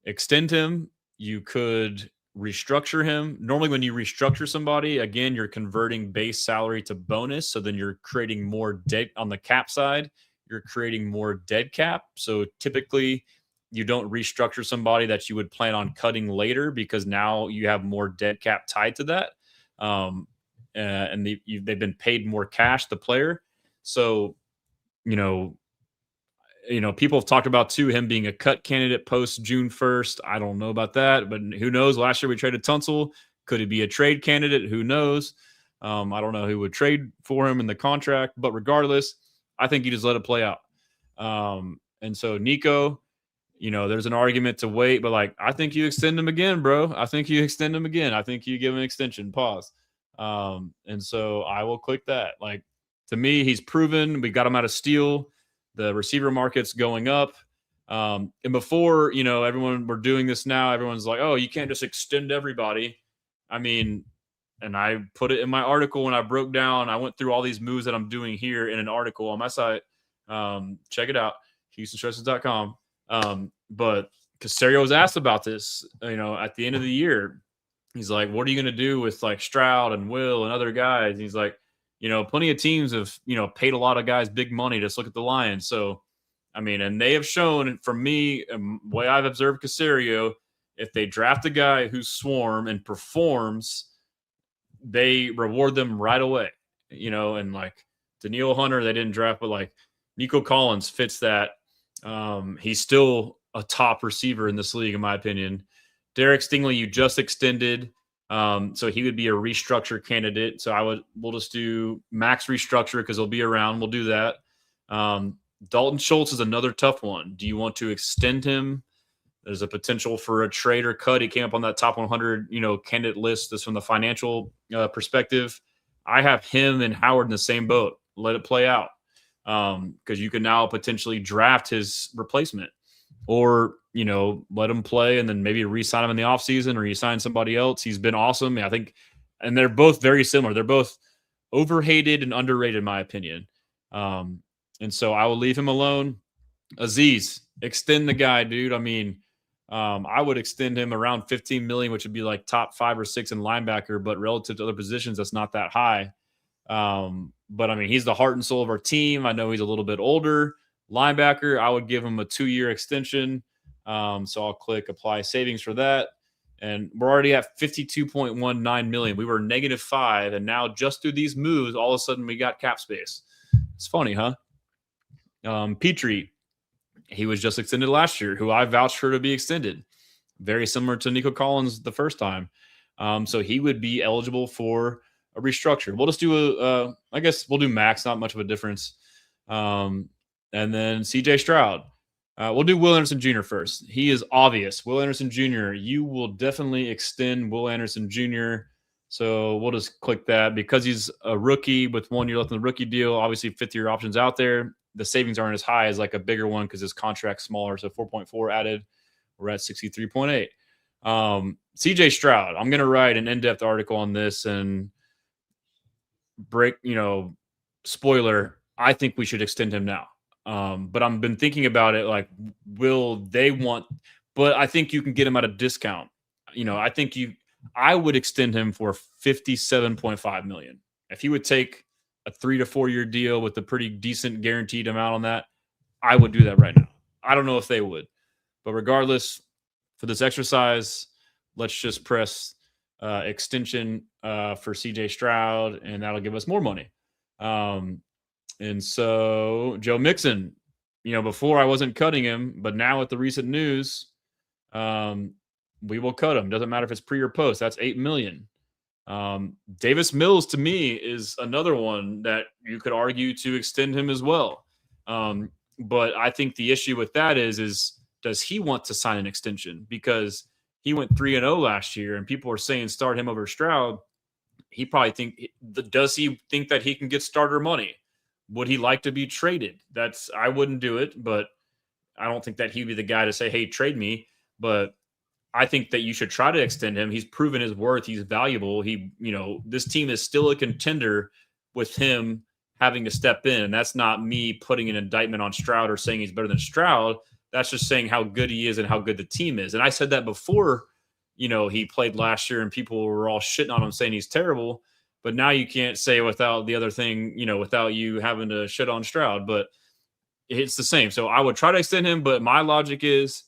extend him. You could restructure him. Normally when you restructure somebody, again, you're converting base salary to bonus. So then you're creating more debt on the cap side. You're creating more dead cap. So typically you don't restructure somebody that you would plan on cutting later because now you have more dead cap tied to that. And they've been paid more cash, the player. So, people have talked about too, him being a cut candidate post June 1st. I don't know about that, but who knows? Last year we traded Tunsil. Could he be a trade candidate? Who knows? I don't know who would trade for him in the contract, but regardless, I think you just let it play out. And so Nico, there's an argument to wait, but I think you extend him again, bro. I think you extend him again. I think you give him an extension. Pause. And so I will click that. To me, he's proven. We got him out of steel. The receiver market's going up. And before, everyone, we're doing this now. Everyone's like, oh, you can't just extend everybody. I mean, and I put it in my article when I broke down. I went through all these moves that I'm doing here in an article on my site. Check it out, HoustonStressans.com. But Caserio was asked about this, at the end of the year. He's like, what are you going to do with Stroud and Will and other guys? And he's like, plenty of teams have, paid a lot of guys big money. Just look at the Lions. So, and they have shown, from me, the way I've observed Caserio, if they draft a guy who's swarm and performs, they reward them right away. And Daniil Hunter, they didn't draft, but Nico Collins fits that. He's still a top receiver in this league, in my opinion. Derek Stingley, you just extended. So he would be a restructure candidate. So we'll just do max restructure because he'll be around. We'll do that. Dalton Schultz is another tough one. Do you want to extend him? There's a potential for a trade or cut. He came up on that top 100, candidate list. This from the financial perspective. I have him and Howard in the same boat. Let it play out. Because you can now potentially draft his replacement or, let him play and then maybe re-sign him in the offseason or you sign somebody else. He's been awesome. I think, and they're both very similar. They're both overhated and underrated, in my opinion. And so I will leave him alone. Aziz, extend the guy, dude. I would extend him around $15 million, which would be like top 5 or 6 in linebacker, but relative to other positions, that's not that high. But I mean, he's the heart and soul of our team. I know he's a little bit older. Linebacker, I would give him a 2-year extension. So I'll click apply savings for that. And we're already at $52.19 million. We were -5, and now just through these moves, all of a sudden we got cap space. It's funny, huh? Petrie, he was just extended last year, who I vouched for to be extended. Very similar to Nico Collins the first time. So he would be eligible for a restructure. We'll just do I guess we'll do max, not much of a difference. And then CJ Stroud. We'll do Will Anderson Jr. first. He is obvious. Will Anderson Jr., you will definitely extend Will Anderson Jr. So we'll just click that because he's a rookie with 1 year left in the rookie deal. Obviously, 5th-year options out there. The savings aren't as high as like a bigger one because his contract's smaller. So 4.4 added. We're at 63.8. CJ Stroud, I'm going to write an in-depth article on this and spoiler, I think we should extend him now. But I've been thinking about it, like, will they want, but I think you can get him at a discount. I would extend him for $57.5 million. If he would take a 3 to 4 year deal with a pretty decent guaranteed amount on that, I would do that right now. I don't know if they would, but regardless, for this exercise, let's just press extension for CJ Stroud, and that'll give us more money. And so Joe Mixon, before I wasn't cutting him, but now with the recent news, we will cut him. Doesn't matter if it's pre or post. That's $8 million. Davis Mills, to me, is another one that you could argue to extend him as well. But I think the issue with that is does he want to sign an extension? Because he went 3-0 last year, and people are saying start him over Stroud. He probably does he think that he can get starter money? Would he like to be traded? I wouldn't do it, but I don't think that he'd be the guy to say, hey, trade me. But I think that you should try to extend him. He's proven his worth. He's valuable. This team is still a contender with him having to step in. And that's not me putting an indictment on Stroud or saying he's better than Stroud. That's just saying how good he is and how good the team is. And I said that before, he played last year and people were all shitting on him saying he's terrible. But now you can't say without the other thing, without you having to shit on Stroud. But it's the same. So I would try to extend him, but my logic is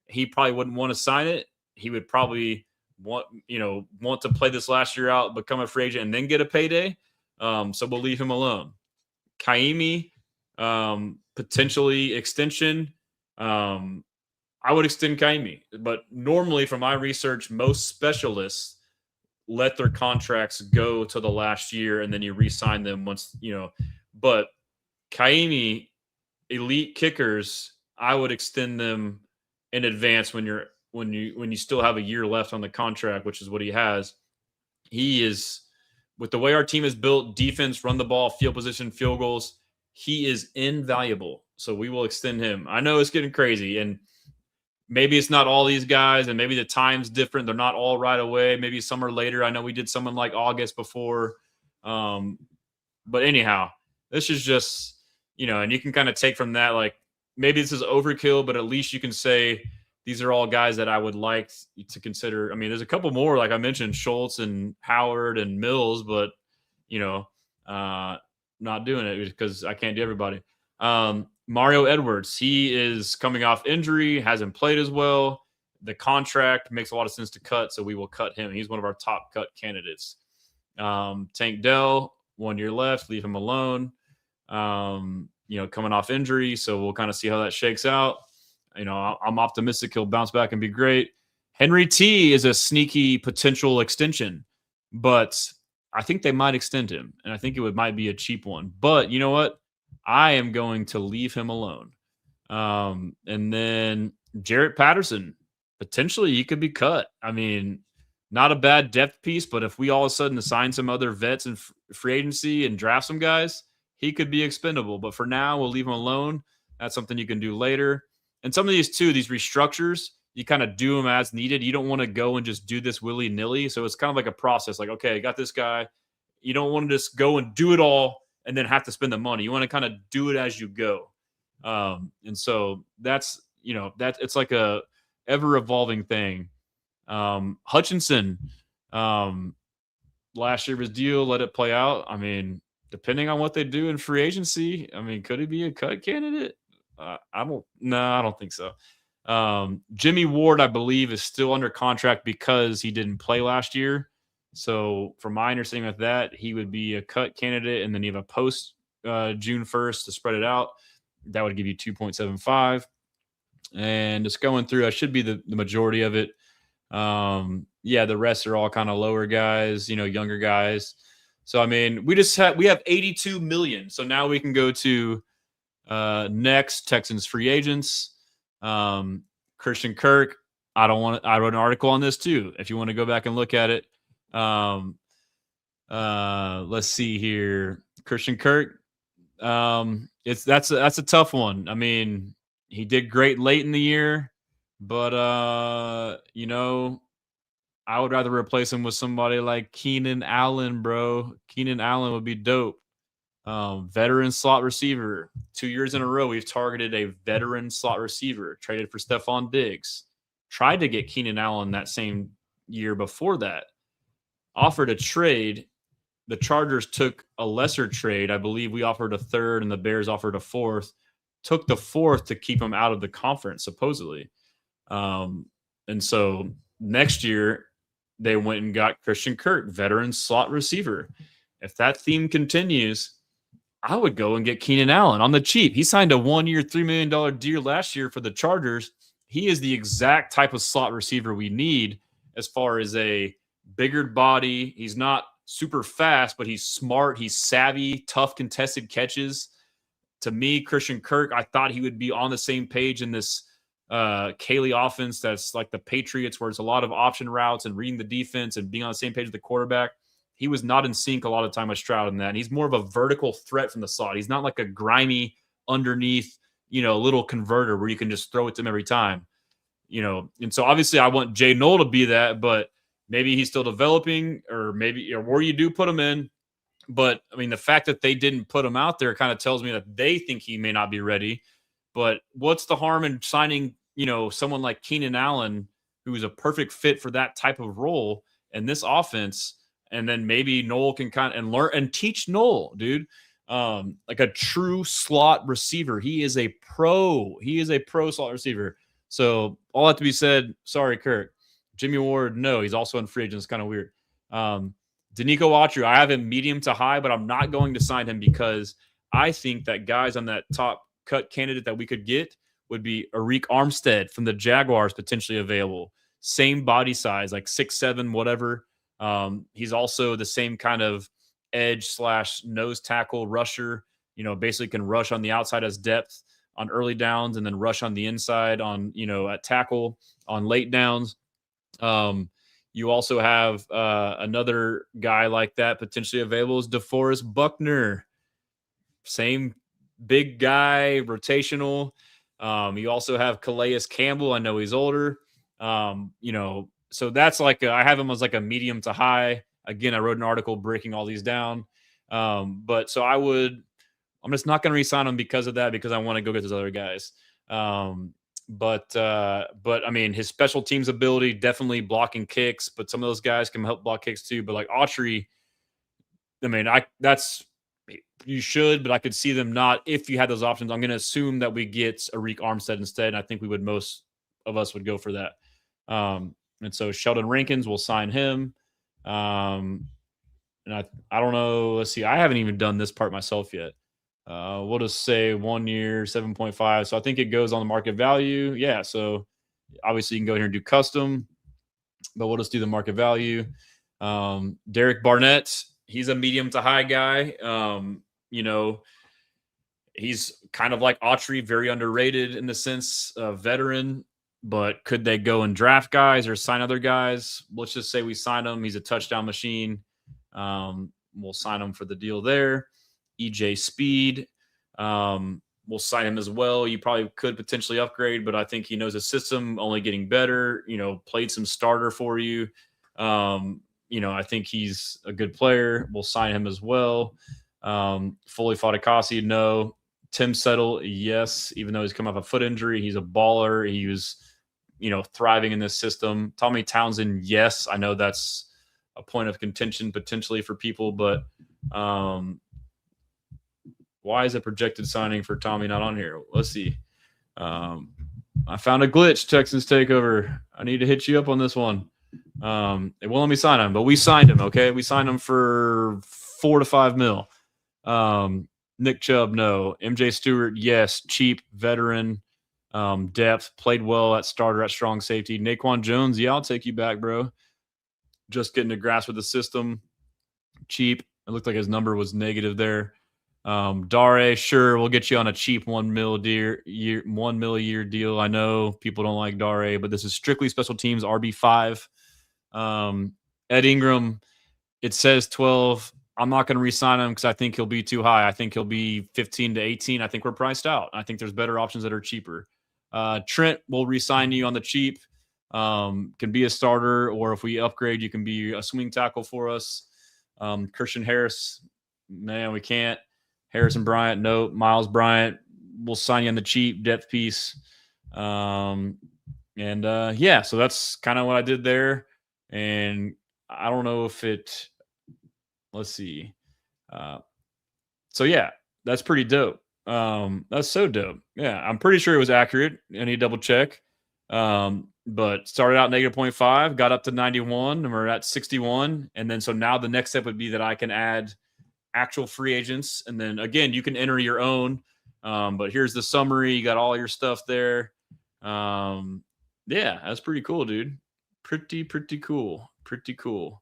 he probably wouldn't want to sign it. He would probably want to play this last year out, become a free agent, and then get a payday. So we'll leave him alone. Kaimi, potentially extension. I would extend Kaimi. But normally, from my research, most specialists let their contracts go to the last year and then you re-sign them once, but Kaimi, elite kickers, I would extend them in advance when you still have a year left on the contract, which is what he has. He is, with the way our team is built, defense, run the ball, field position, field goals, he is invaluable. So we will extend him. I know it's getting crazy, and maybe it's not all these guys, and maybe the time's different. They're not all right away. Maybe some are later. I know we did someone like August before. But anyhow, this is just, and you can kind of take from that, like, maybe this is overkill, but at least you can say these are all guys that I would like to consider. I mean, there's a couple more, like I mentioned, Schultz and Howard and Mills, but, not doing it because I can't do everybody. Mario Edwards, he is coming off injury, hasn't played as well. The contract makes a lot of sense to cut, so we will cut him. He's one of our top cut candidates. Tank Dell, 1 year left, leave him alone. Coming off injury, so we'll kind of see how that shakes out. I'm optimistic he'll bounce back and be great. Henry T is a sneaky potential extension, but I think they might extend him, and I think might be a cheap one. But you know what? I am going to leave him alone. And then Jarrett Patterson, potentially he could be cut. I mean, not a bad depth piece, but if we all of a sudden assign some other vets in free agency and draft some guys, he could be expendable. But for now, we'll leave him alone. That's something you can do later. And some of these restructures, you kind of do them as needed. You don't want to go and just do this willy-nilly. So it's kind of like a process. Like, okay, I got this guy. You don't want to just go and do it all and then have to spend the money. You want to kind of do it as you go. And so that's, it's like ever-evolving thing. Hutchinson, last year of his deal, let it play out. I mean, depending on what they do in free agency, I mean, could he be a cut candidate? I don't think so. Jimmy Ward, I believe, is still under contract because he didn't play last year. So from my understanding with that, he would be a cut candidate, and then you have a post June 1st to spread it out. That would give you 2.75. And just going through, I should be the majority of it. The rest are all kind of lower guys, younger guys. So, I mean, we have 82 million. So now we can go to next Texans free agents. Christian Kirk. I wrote an article on this too, if you want to go back and look at it. Let's see here. Christian Kirk. That's a tough one. I mean, he did great late in the year, but I would rather replace him with somebody like Keenan Allen, bro. Keenan Allen would be dope. Veteran slot receiver. 2 years in a row, we've targeted a veteran slot receiver. Traded for Stephon Diggs. Tried to get Keenan Allen that same year before that. Offered a trade. The Chargers took a lesser trade. I believe we offered a third and the Bears offered a fourth. Took the fourth to keep him out of the conference, supposedly. And so next year, they went and got Christian Kirk, veteran slot receiver. If that theme continues, I would go and get Keenan Allen on the cheap. He signed a 1 year, $3 million deal last year for the Chargers. He is the exact type of slot receiver we need as far as a bigger body. He's not super fast, but he's smart. He's savvy, tough contested catches. To me, Christian Kirk, I thought he would be on the same page in this Caley offense that's like the Patriots, where it's a lot of option routes and reading the defense and being on the same page with the quarterback. He was not in sync a lot of time with Stroud in that. And he's more of a vertical threat from the slot. He's not like a grimy underneath, little converter where you can just throw it to him every time, And so obviously I want Jay Knoll to be that, but maybe he's still developing, or where you do put him in. But I mean, the fact that they didn't put him out there kind of tells me that they think he may not be ready. But what's the harm in signing, someone like Keenan Allen, who is a perfect fit for that type of role in this offense? And then maybe Knoll can kind of learn and teach Knoll, dude, like a true slot receiver. He is a pro. He is a pro slot receiver. So all that to be said, sorry, Kirk. Jimmy Ward, no, he's also in free agent. It's kind of weird. Danico Autry, I have him medium to high, but I'm not going to sign him because I think that guys on that top cut candidate that we could get would be Arik Armstead from the Jaguars, potentially available. Same body size, like 6'7", whatever. He's also the same kind of edge / nose tackle rusher, basically can rush on the outside as depth on early downs and then rush on the inside on, at tackle on late downs. You also have another guy like that potentially available is DeForest Buckner. Same big guy, rotational. You also have Calais Campbell. I know he's older. So that's like I have him as like a medium to high. Again, I wrote an article breaking all these down. But so I'm just not going to re-sign him because of that, because I want to go get those other guys. But I mean, his special teams ability, definitely blocking kicks, but some of those guys can help block kicks too. But like Autry, I mean, you should, but I could see them not. If you had those options, I'm going to assume that we get Arik Armstead instead. And I think most of us would go for that. And so Sheldon Rankins will sign him. And I don't know. Let's see. I haven't even done this part myself yet. We'll just say 1 year, 7.5. So I think it goes on the market value. Yeah. So obviously you can go here and do custom, but we'll just do the market value. Derek Barnett, he's a medium to high guy. He's kind of like Autry, very underrated in the sense of veteran, but could they go and draft guys or sign other guys? Let's just say we sign him. He's a touchdown machine. We'll sign him for the deal there. EJ Speed, we'll sign him as well. You probably could potentially upgrade, but I think he knows the system, only getting better, played some starter for you. I think he's a good player. We'll sign him as well. Foley Fatukasi, no. Tim Settle, yes. Even though he's come off a foot injury, he's a baller. He was thriving in this system. Tommy Townsend, yes, I know that's a point of contention potentially for people, but why is a projected signing for Tommy not on here? Let's see. I found a glitch, Texans Takeover. I need to hit you up on this one. It won't let me sign him, but we signed him, okay? We signed him for $4 to $5 million. Nick Chubb, no. MJ Stewart, yes. Cheap, veteran, depth, played well at starter, at strong safety. Naquan Jones, yeah, I'll take you back, bro. Just getting to grasp with the system. Cheap. It looked like his number was negative there. Dare, sure, we'll get you on a cheap $1 million a year deal. I know people don't like Dare, but this is strictly special teams, RB5. Ed Ingram, it says 12. I'm not going to re-sign him because I think he'll be too high. I think he'll be 15 to 18. I think we're priced out. I think there's better options that are cheaper. Trent will re-sign you on the cheap. Can be a starter, or if we upgrade, you can be a swing tackle for us. Christian Harris, man, we can't. Harrison Bryant, no. Miles Bryant, we'll sign you on the cheap, depth piece. So that's kind of what I did there. And I don't know if it – let's see. That's pretty dope. That's so dope. Yeah, I'm pretty sure it was accurate. I need to double check. But started out negative 0.5, got up to 91, and we're at 61. And then so now the next step would be that I can add actual free agents. And then, again, you can enter your own. But here's the summary. You got all your stuff there. That's pretty cool, dude. Pretty cool. Pretty cool.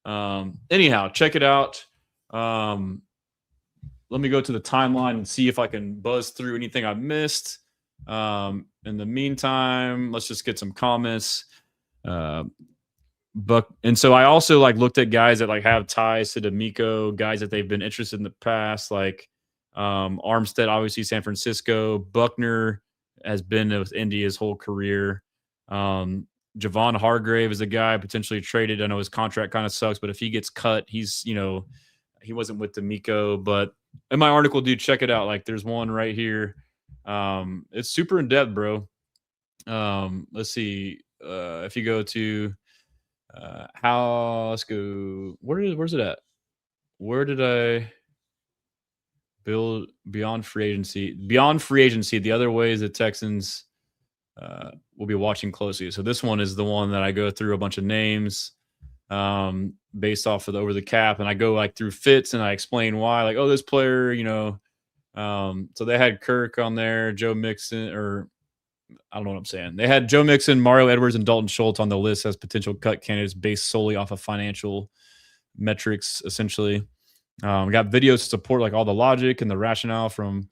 Anyhow, check it out. Let me go to the timeline and see if I can buzz through anything I missed. In the meantime, let's just get some comments. And so I also looked at guys that have ties to D'Amico, guys that they've been interested in the past, Armstead, obviously San Francisco. Buckner has been with Indy his whole career. Javon Hargrave is a guy potentially traded. I know his contract kind of sucks, but if he gets cut, he's, he wasn't with D'Amico. But in my article, dude, check it out. There's one right here. It's super in depth, bro. Let's see. If you go to let's go. Where's it at? Where did I build beyond free agency? Beyond free agency, the other ways the Texans will be watching closely. So this one is the one that I go through a bunch of names based off of the over the cap, and I go through fits and I explain why. This player, so they had Kirk on there, Joe Mixon, or I don't know what I'm saying. They had Joe Mixon, Mario Edwards, and Dalton Schultz on the list as potential cut candidates based solely off of financial metrics, essentially. We got videos to support all the logic and the rationale from.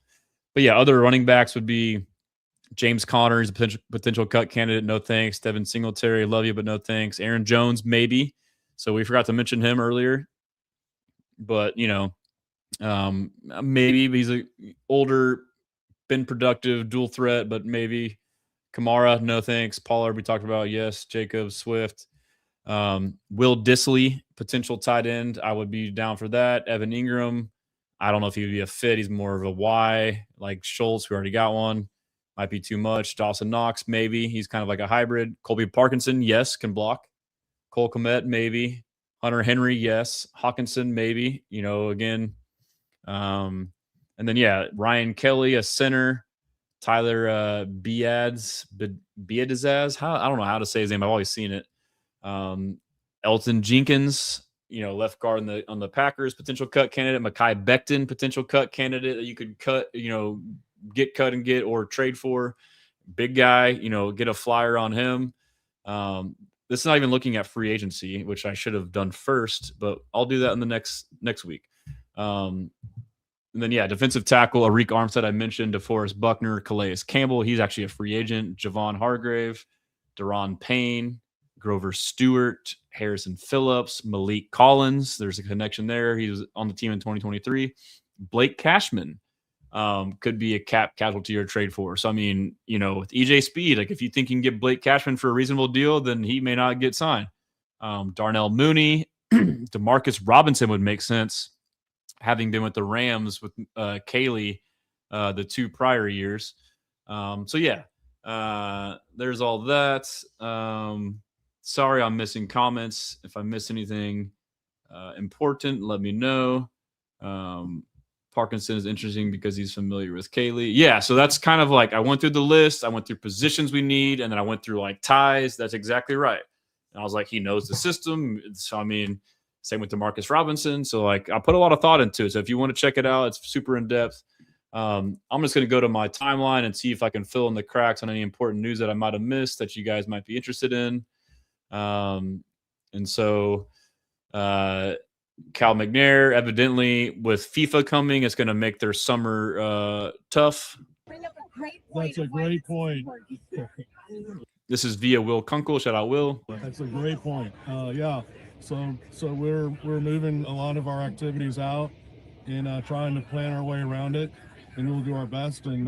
But yeah, other running backs would be James Conner is a potential cut candidate. No thanks. Devin Singletary, love you, but no thanks. Aaron Jones, maybe. So we forgot to mention him earlier. But, maybe he's a older, been productive, dual threat, but maybe. Kamara, no thanks. Pollard, we talked about, yes. Jacob Swift. Will Dissly, potential tight end. I would be down for that. Evan Ingram, I don't know if he would be a fit. He's more of a Y, like Schultz, who already got one. Might be too much. Dawson Knox, maybe. He's kind of like a hybrid. Colby Parkinson, yes, can block. Cole Kmet, maybe. Hunter Henry, yes. Hawkinson, maybe. Again. And then, Ryan Kelly, a center. Tyler Biadasz. I don't know how to say his name. I've always seen it. Elton Jenkins, left guard on the Packers, potential cut candidate. Mekhi Becton, potential cut candidate that you could cut, get cut and get or trade for. Big guy, get a flyer on him. This is not even looking at free agency, which I should have done first, but I'll do that in the next week. And then, defensive tackle, Arik Armstead, I mentioned, DeForest Buckner, Calais Campbell. He's actually a free agent. Javon Hargrave, Daron Payne, Grover Stewart, Harrison Phillips, Malik Collins. There's a connection there. He was on the team in 2023. Blake Cashman could be a casualty or trade for. So, with EJ Speed, if you think you can get Blake Cashman for a reasonable deal, then he may not get signed. Darnell Mooney, Demarcus Robinson would make sense, having been with the Rams with Kaylee the 2 prior years. There's all that. Sorry, I'm missing comments. If I miss anything important, let me know. Parkinson is interesting because he's familiar with Kaylee. Yeah, so that's kind of like I went through the list. I went through positions we need, and then I went through like ties. That's exactly right. And I was like, he knows the system. So, I mean, same with DeMarcus Robinson. So, like, I put a lot of thought into it. So if you want to check it out, it's super in-depth. I'm just going to go to my timeline and see if I can fill in the cracks on any important news that I might have missed that you guys might be interested in. And so Cal McNair, evidently with FIFA coming, it's going to make their summer tough. That's a great point. This is via Will Kunkel. Shout out, Will. That's a great point. Yeah. So we're moving a lot of our activities out and trying to plan our way around it, and we'll do our best, and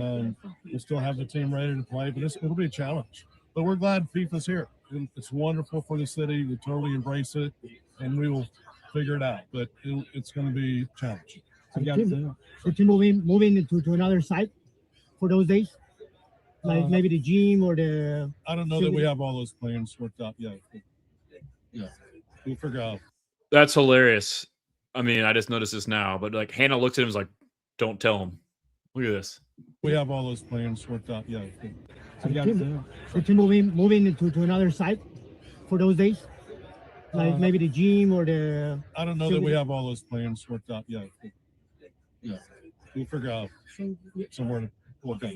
we'll still have the team ready to play. But it'll be a challenge. But we're glad FIFA's here. It's wonderful for the city. We totally embrace it, and we will figure it out. But it's going to be challenging. So team moving to another site for those days, like maybe the gym or the. I don't know that we have all those plans worked out yet. Yeah, we'll figure out. That's hilarious. I mean, I just noticed this now, but like Hannah looked at him and was like, "Don't tell him." Look at this. We have all those plans worked out yet. So team moving to another site for those days, like maybe the gym or the. I don't know that we have all those plans worked out yet. Yeah, we'll figure out somewhere to work out.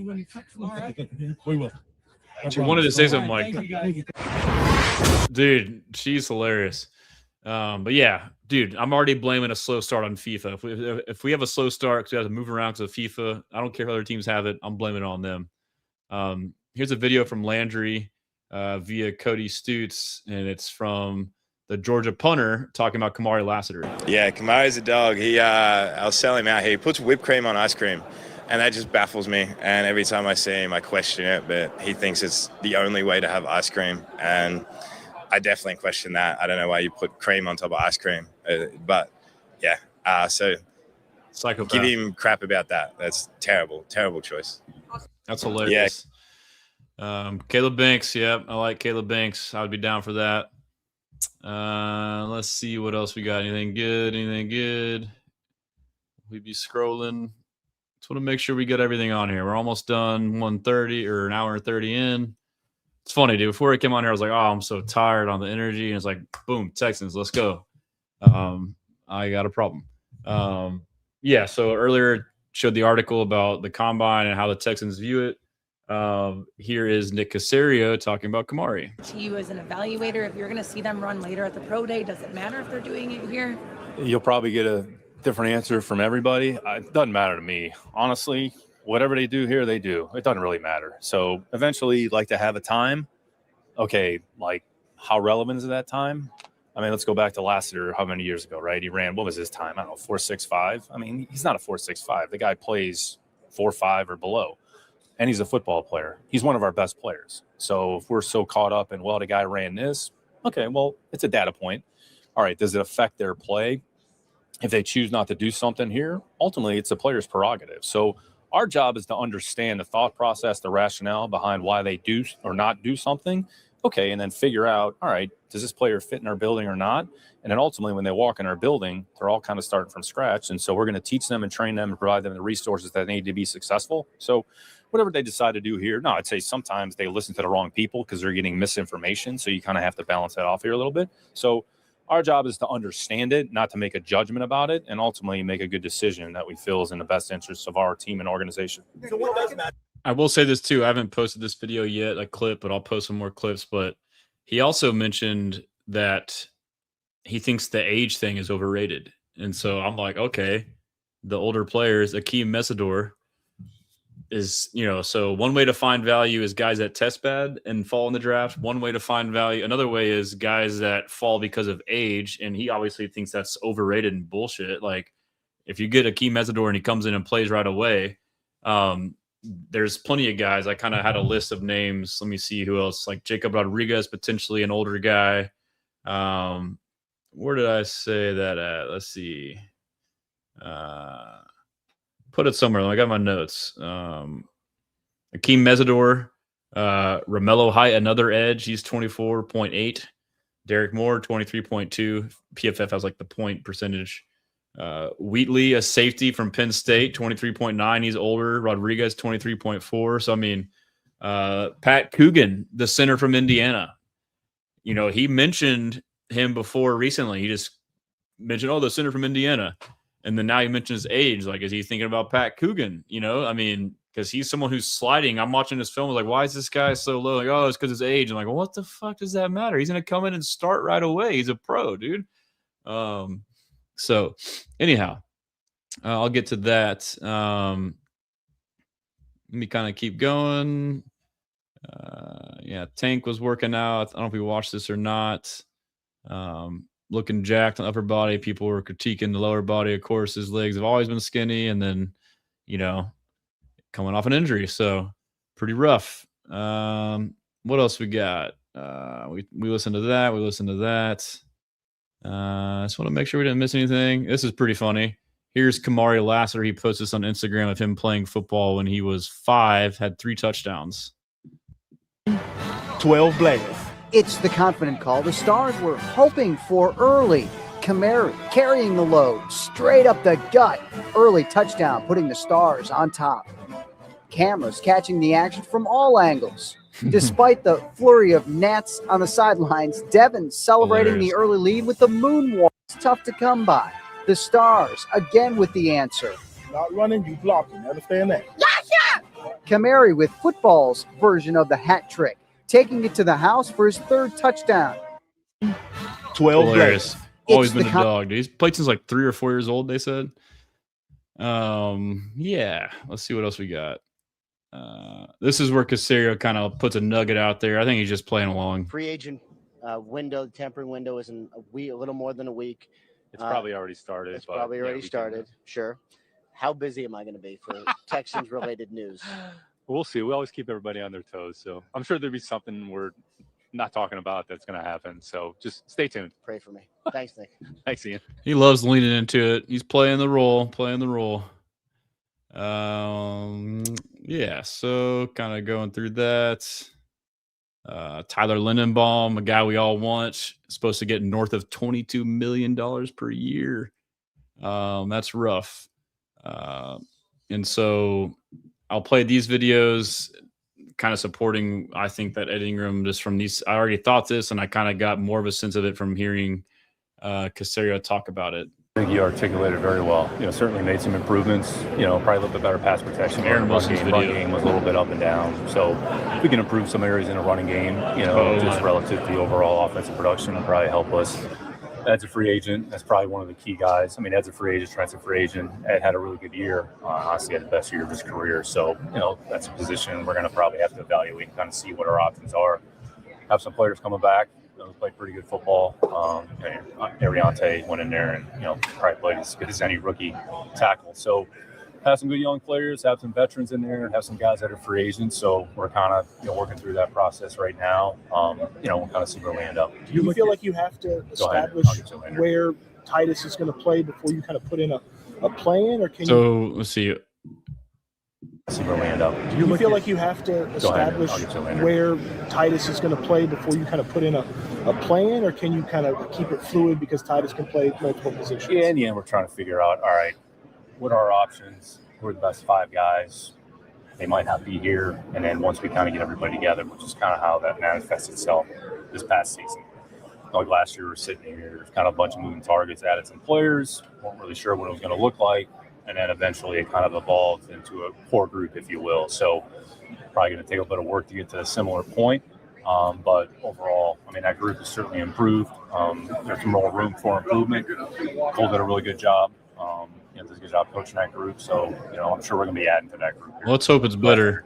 We will. She wanted to say something like, dude, she's hilarious. But yeah, dude, I'm already blaming a slow start on FIFA. If we have a slow start because we have to move around because of FIFA, I don't care if other teams have it. I'm blaming it on them. Here's a video from Landry via Cody Stutes, and it's from the Georgia punter talking about Kamari Lassiter. Yeah, Kamari's a dog. I'll sell him out here. He puts whipped cream on ice cream, and that just baffles me. And every time I see him, I question it, but he thinks it's the only way to have ice cream. And I definitely question that. I don't know why you put cream on top of ice cream. But, yeah. So psychopath. Give him crap about that. That's terrible, terrible choice. That's hilarious. Yeah. Caleb Banks. Yep, I like Caleb Banks. I would be down for that. Let's see what else we got. Anything good? We'd be scrolling. Just want to make sure we get everything on here. We're almost done. 1:30 or an hour and 30 in. It's funny, dude. Before I came on here, I was like, oh, I'm so tired on the energy. And it's like, boom, Texans, let's go. I got a problem. Yeah, so earlier showed the article about the combine and how the Texans view it. Here is Nick Caserio talking about Kamari. To you as an evaluator, if you're going to see them run later at the pro day, does it matter if they're doing it here? You'll probably get a different answer from everybody. It doesn't matter to me. Honestly, whatever they do here, they do. It doesn't really matter. So eventually you'd like to have a time. Okay, like how relevant is that time? I mean, let's go back to Lassiter how many years ago, right? He ran, what was his time? I don't know, 4.65. I mean, he's not a 4.65. The guy plays 4.5 or below. And he's a football player. He's one of our best players. So if we're so caught up in, well, the guy ran this, okay, well, it's a data point. All right, does it affect their play? If they choose not to do something here, ultimately it's the player's prerogative. So our job is to understand the thought process, the rationale behind why they do or not do something. Okay, and then figure out, all right, does this player fit in our building or not? And then ultimately when they walk in our building, they're all kind of starting from scratch. And so we're going to teach them and train them and provide them the resources that they need to be successful. So whatever they decide to do here, no, I'd say sometimes they listen to the wrong people because they're getting misinformation. So you kind of have to balance that off here a little bit. So our job is to understand it, not to make a judgment about it, and ultimately make a good decision that we feel is in the best interest of our team and organization. So what does matter? I will say this too. I haven't posted this video yet, a clip, but I'll post some more clips. But he also mentioned that he thinks the age thing is overrated. And so I'm like, okay, the older players, Akeem Mesidor is, so one way to find value is guys that test bad and fall in the draft. One way to find value. Another way is guys that fall because of age. And he obviously thinks that's overrated and bullshit. Like if you get Akeem Mesidor and he comes in and plays right away, there's plenty of guys. I kind of had a list of names. Let me see who else. Like Jacob Rodriguez, potentially an older guy. Where did I say that at? Let's see. Put it somewhere. I got my notes. Akeem Mesidor, Romello Height, another edge. He's 24.8. Derek Moore, 23.2. PFF has like the point percentage. Wheatley, a safety from Penn State, 23.9. He's older. Rodriguez, 23.4. So, I mean, Pat Coogan, the center from Indiana, he mentioned him before recently. He just mentioned, the center from Indiana. And then now he mentions his age. Like, is he thinking about Pat Coogan? I mean, because he's someone who's sliding. I'm watching this film. I was like, why is this guy so low? Like, it's because his age. I'm like, well, what the fuck does that matter? He's going to come in and start right away. He's a pro, dude. So anyhow, I'll get to that. Let me kind of keep going. Tank was working out. I don't know if we watched this or not. Looking jacked on the upper body. People were critiquing the lower body. Of course, his legs have always been skinny, and then, coming off an injury. So pretty rough. What else we got? We listened to that. We listened to that. I just want to make sure we didn't miss anything. This is pretty funny. Here's Kamari Lassiter. He posts this on Instagram of him playing football when he was 5, had 3 touchdowns. 12 Blazers. It's the confident call the Stars were hoping for early. Kamari carrying the load straight up the gut. Early touchdown, putting the Stars on top. Cameras catching the action from all angles. Despite the flurry of gnats on the sidelines, Devin celebrating the early lead with the moonwalk. It's tough to come by. The Stars again with the answer. Not running, you blocking. Understand that? Kamari with football's version of the hat trick, taking it to the house for his 3rd touchdown. 12 Blazers. Always been a dog, dude. He's played since like 3 or 4 years old, they said. Let's see what else we got. This is where Caserio kind of puts a nugget out there. I think he's just playing along. Free agent window, the tampering window is in a little more than a week. It's probably already started. It's probably already started. Sure. How busy am I going to be for Texans related news? We'll see. We always keep everybody on their toes. So I'm sure there'll be something we're not talking about that's going to happen. So just stay tuned. Pray for me. Thanks, Nick. Thanks, Ian. He loves leaning into it. He's playing the role. So kind of going through that. Tyler Lindenbaum, a guy we all want, supposed to get north of $22 million per year. That's rough. And so I'll play these videos kind of supporting, I think, that Ed Ingram just from these. I already thought this, and I kind of got more of a sense of it from hearing Caserio talk about it. I think you articulated very well. Certainly made some improvements. Probably a little bit better pass protection. Aaron Wilson's run game was a little bit up and down. So if we can improve some areas in the running game, just relative to the overall offensive production, will probably help us. Ed's a free agent. That's probably one of the key guys. I mean, Ed's a free agent, Trent's a free agent. Ed had a really good year. Honestly, had the best year of his career. So, that's a position we're going to probably have to evaluate and kind of see what our options are. Have some players coming back. Played pretty good football. Ariante went in there and, probably played as good as any rookie tackle. So have some good young players, have some veterans in there, and have some guys that are free agents. So we're kind of, working through that process right now. We'll kind of see where we end up. Do you feel like you have to establish where Titus is going to play before you kind of put in a plan, or can you? Let's see. See where we end up. Do you feel like you have to establish where Titus is going to play before you kind of put in a plan, or can you kind of keep it fluid because Titus can play multiple positions? Yeah, in the end, we're trying to figure out, all right, what are our options? Who are the best 5 guys? They might not be here. And then once we kind of get everybody together, which is kind of how that manifests itself this past season. Like last year, we were sitting here, there's kind of a bunch of moving targets, added some players, weren't really sure what it was going to look like. And then eventually it kind of evolved into a core group, if you will. So probably going to take a bit of work to get to a similar point. But overall, I mean, that group has certainly improved. There's some more room for improvement. Cole did a really good job. Does a good job coaching that group. So, I'm sure we're going to be adding to that group. Well, let's hope it's better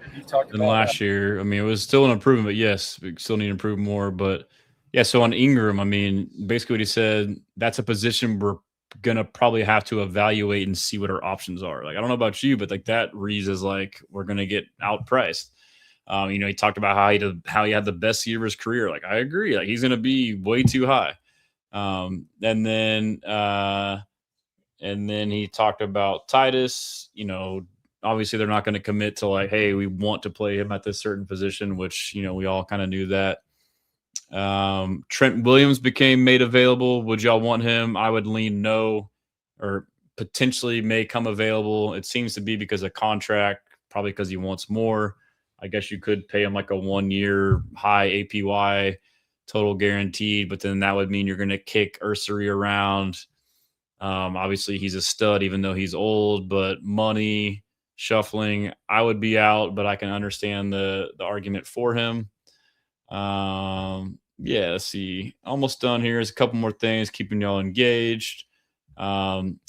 than last year. I mean, it was still an improvement, but yes, we still need to improve more. But yeah, so on Ingram, I mean, basically what he said, that's a position we're going to probably have to evaluate and see what our options are. Like, I don't know about you, but like that reads as like we're going to get outpriced. He talked about how he had the best year of his career. Like, I agree. Like, he's going to be way too high. And then he talked about Titus, obviously they're not going to commit to like, hey, we want to play him at this certain position, which, we all kind of knew that. Trent Williams became made available. Would y'all want him? I would lean no, or potentially may come available. It seems to be because of contract, probably because he wants more. I guess you could pay him like a 1-year high APY total guaranteed, but then that would mean you're going to kick Ursary around. Obviously he's a stud, even though he's old, but money shuffling, I would be out, but I can understand the argument for him. Yeah, let's see. Almost done here. There's a couple more things keeping y'all engaged.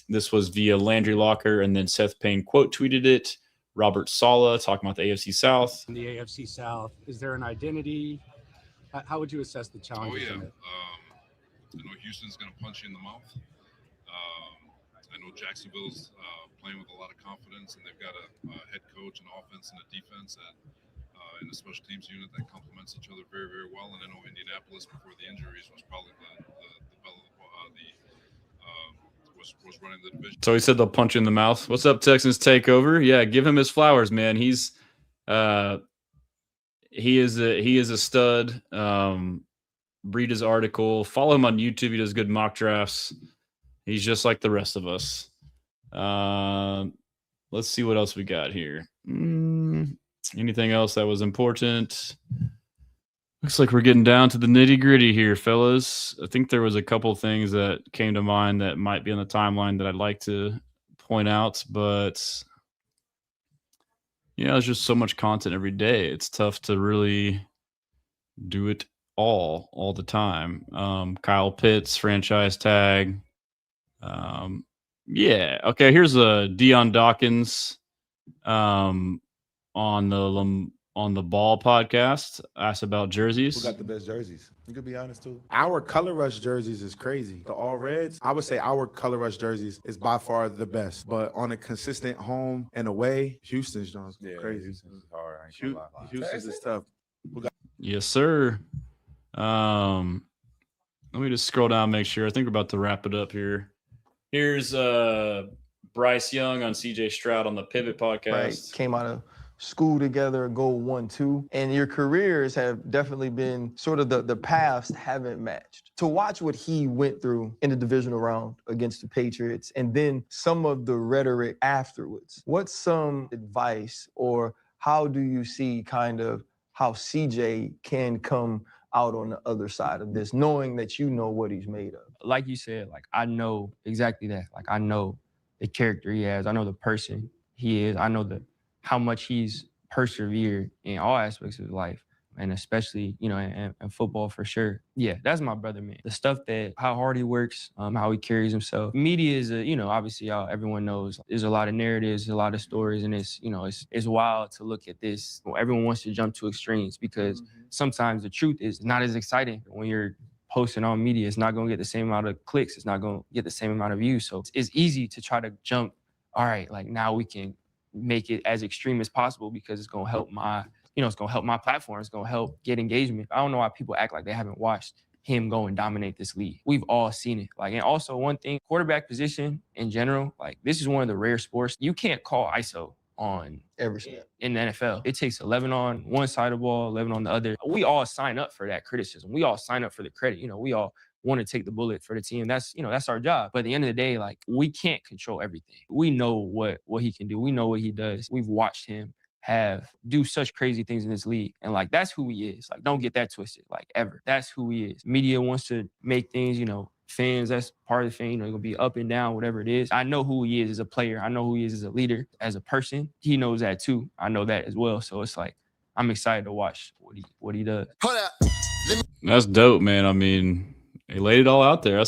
This was via Landry Locker, and then Seth Payne quote tweeted it. Robert Saleh talking about the AFC South. In the AFC South, is there an identity? How would you assess the challenges in it? I know Houston's going to punch you in the mouth. I know Jacksonville's playing with a lot of confidence, and they've got a head coach, an offense, and a defense that in the special teams unit that complements each other very, very well. And I know Indianapolis, before the injuries, was probably was running the division. So he said they'll punch you in the mouth. What's up, Texans Takeover? Yeah, give him his flowers, man. He is a stud. Read his article. Follow him on YouTube. He does good mock drafts. He's just like the rest of us. Let's see what else we got here. Anything else that was important? Looks like we're getting down to the nitty-gritty here, fellas. I think there was a couple things that came to mind that might be on the timeline that I'd like to point out, but there's just so much content every day. It's tough to really do it all the time. Kyle Pitts, franchise tag. Yeah. Okay, here's a Deion Dawkins on the Ball podcast, asked about jerseys. Who got the best jerseys? You could be honest too. Our color rush jerseys is crazy. The all reds, I would say our color rush jerseys is by far the best. But on a consistent home and away, Houston's crazy. Houston's hard. Houston's is tough. Yes, sir. Let me just scroll down and make sure. I think we're about to wrap it up here. Here's Bryce Young on CJ Stroud on the Pivot podcast. Right. Came out of school together, go 1-2, and your careers have definitely been sort of the paths haven't matched. To watch what he went through in the divisional round against the Patriots, and then some of the rhetoric afterwards, what's some advice, or how do you see kind of how CJ can come out on the other side of this, knowing that you know what he's made of? Like you said, I know exactly that. I know the character he has. I know the person he is. I know how much he's persevered in all aspects of his life, and especially, in football for sure. Yeah, that's my brother, man. The stuff how hard he works, how he carries himself. Media is obviously everyone knows there's a lot of narratives, a lot of stories, and it's wild to look at this. Everyone wants to jump to extremes because sometimes the truth is not as exciting when you're posting on media. It's not going to get the same amount of clicks. It's not going to get the same amount of views. So it's easy to try to jump. All right, now we can make it as extreme as possible because it's going to help my, it's going to help my platform. It's going to help get engagement. I don't know why people act like they haven't watched him go and dominate this league. We've all seen it. And also one thing, quarterback position in general, this is one of the rare sports. You can't call ISO on every snap in the NFL. It takes 11 on one side of the ball, 11 on the other. We all sign up for that criticism. We all sign up for the credit. We all want to take the bullet for the team. That's our job. But at the end of the day, we can't control everything. We know what he can do. We know what he does. We've watched him do such crazy things in this league. And that's who he is. Don't get that twisted, ever. That's who he is. Media wants to make things, fans, that's part of the thing, it'll be up and down, whatever it is. I know who he is as a player. I know who he is as a leader, as a person. He knows that too. I know that as well. So it's I'm excited to watch what he does. That's dope, man. I mean, he laid it all out there.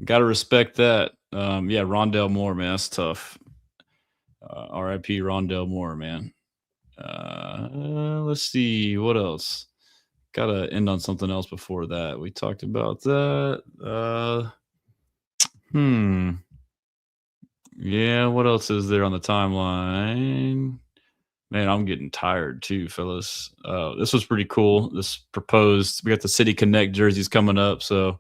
Got to respect that. Yeah, Rondell Moore, man, that's tough. R.I.P. Rondell Moore, man. Let's see what else. Got to end on something else before that. We talked about that. Yeah, what else is there on the timeline? Man, I'm getting tired too, fellas. This was pretty cool. We got the City Connect jerseys coming up, so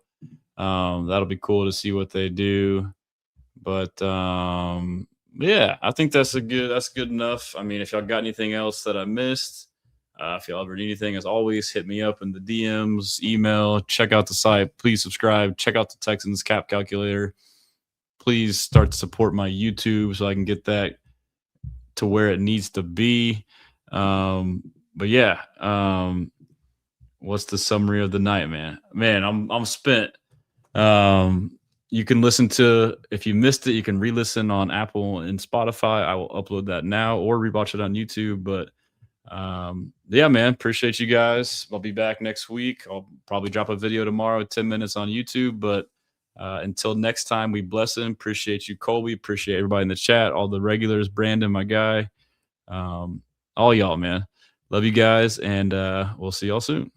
that'll be cool to see what they do. But Yeah, I think that's good enough. I mean, if y'all got anything else that I missed, if y'all ever need anything, as always, hit me up in the DMs, email, check out the site. Please subscribe. Check out the Texans cap calculator. Please start to support my YouTube so I can get that to where it needs to be. But yeah, what's the summary of the night, man? Man, I'm spent. You can listen to, if you missed it, you can re-listen on Apple and Spotify. I will upload that now or rewatch it on YouTube. But yeah, man, appreciate you guys. I'll be back next week. I'll probably drop a video tomorrow, 10 minutes on YouTube. But until next time, we bless him. Appreciate you, Colby. Appreciate everybody in the chat, all the regulars, Brandon, my guy, all y'all, man. Love you guys, and we'll see y'all soon.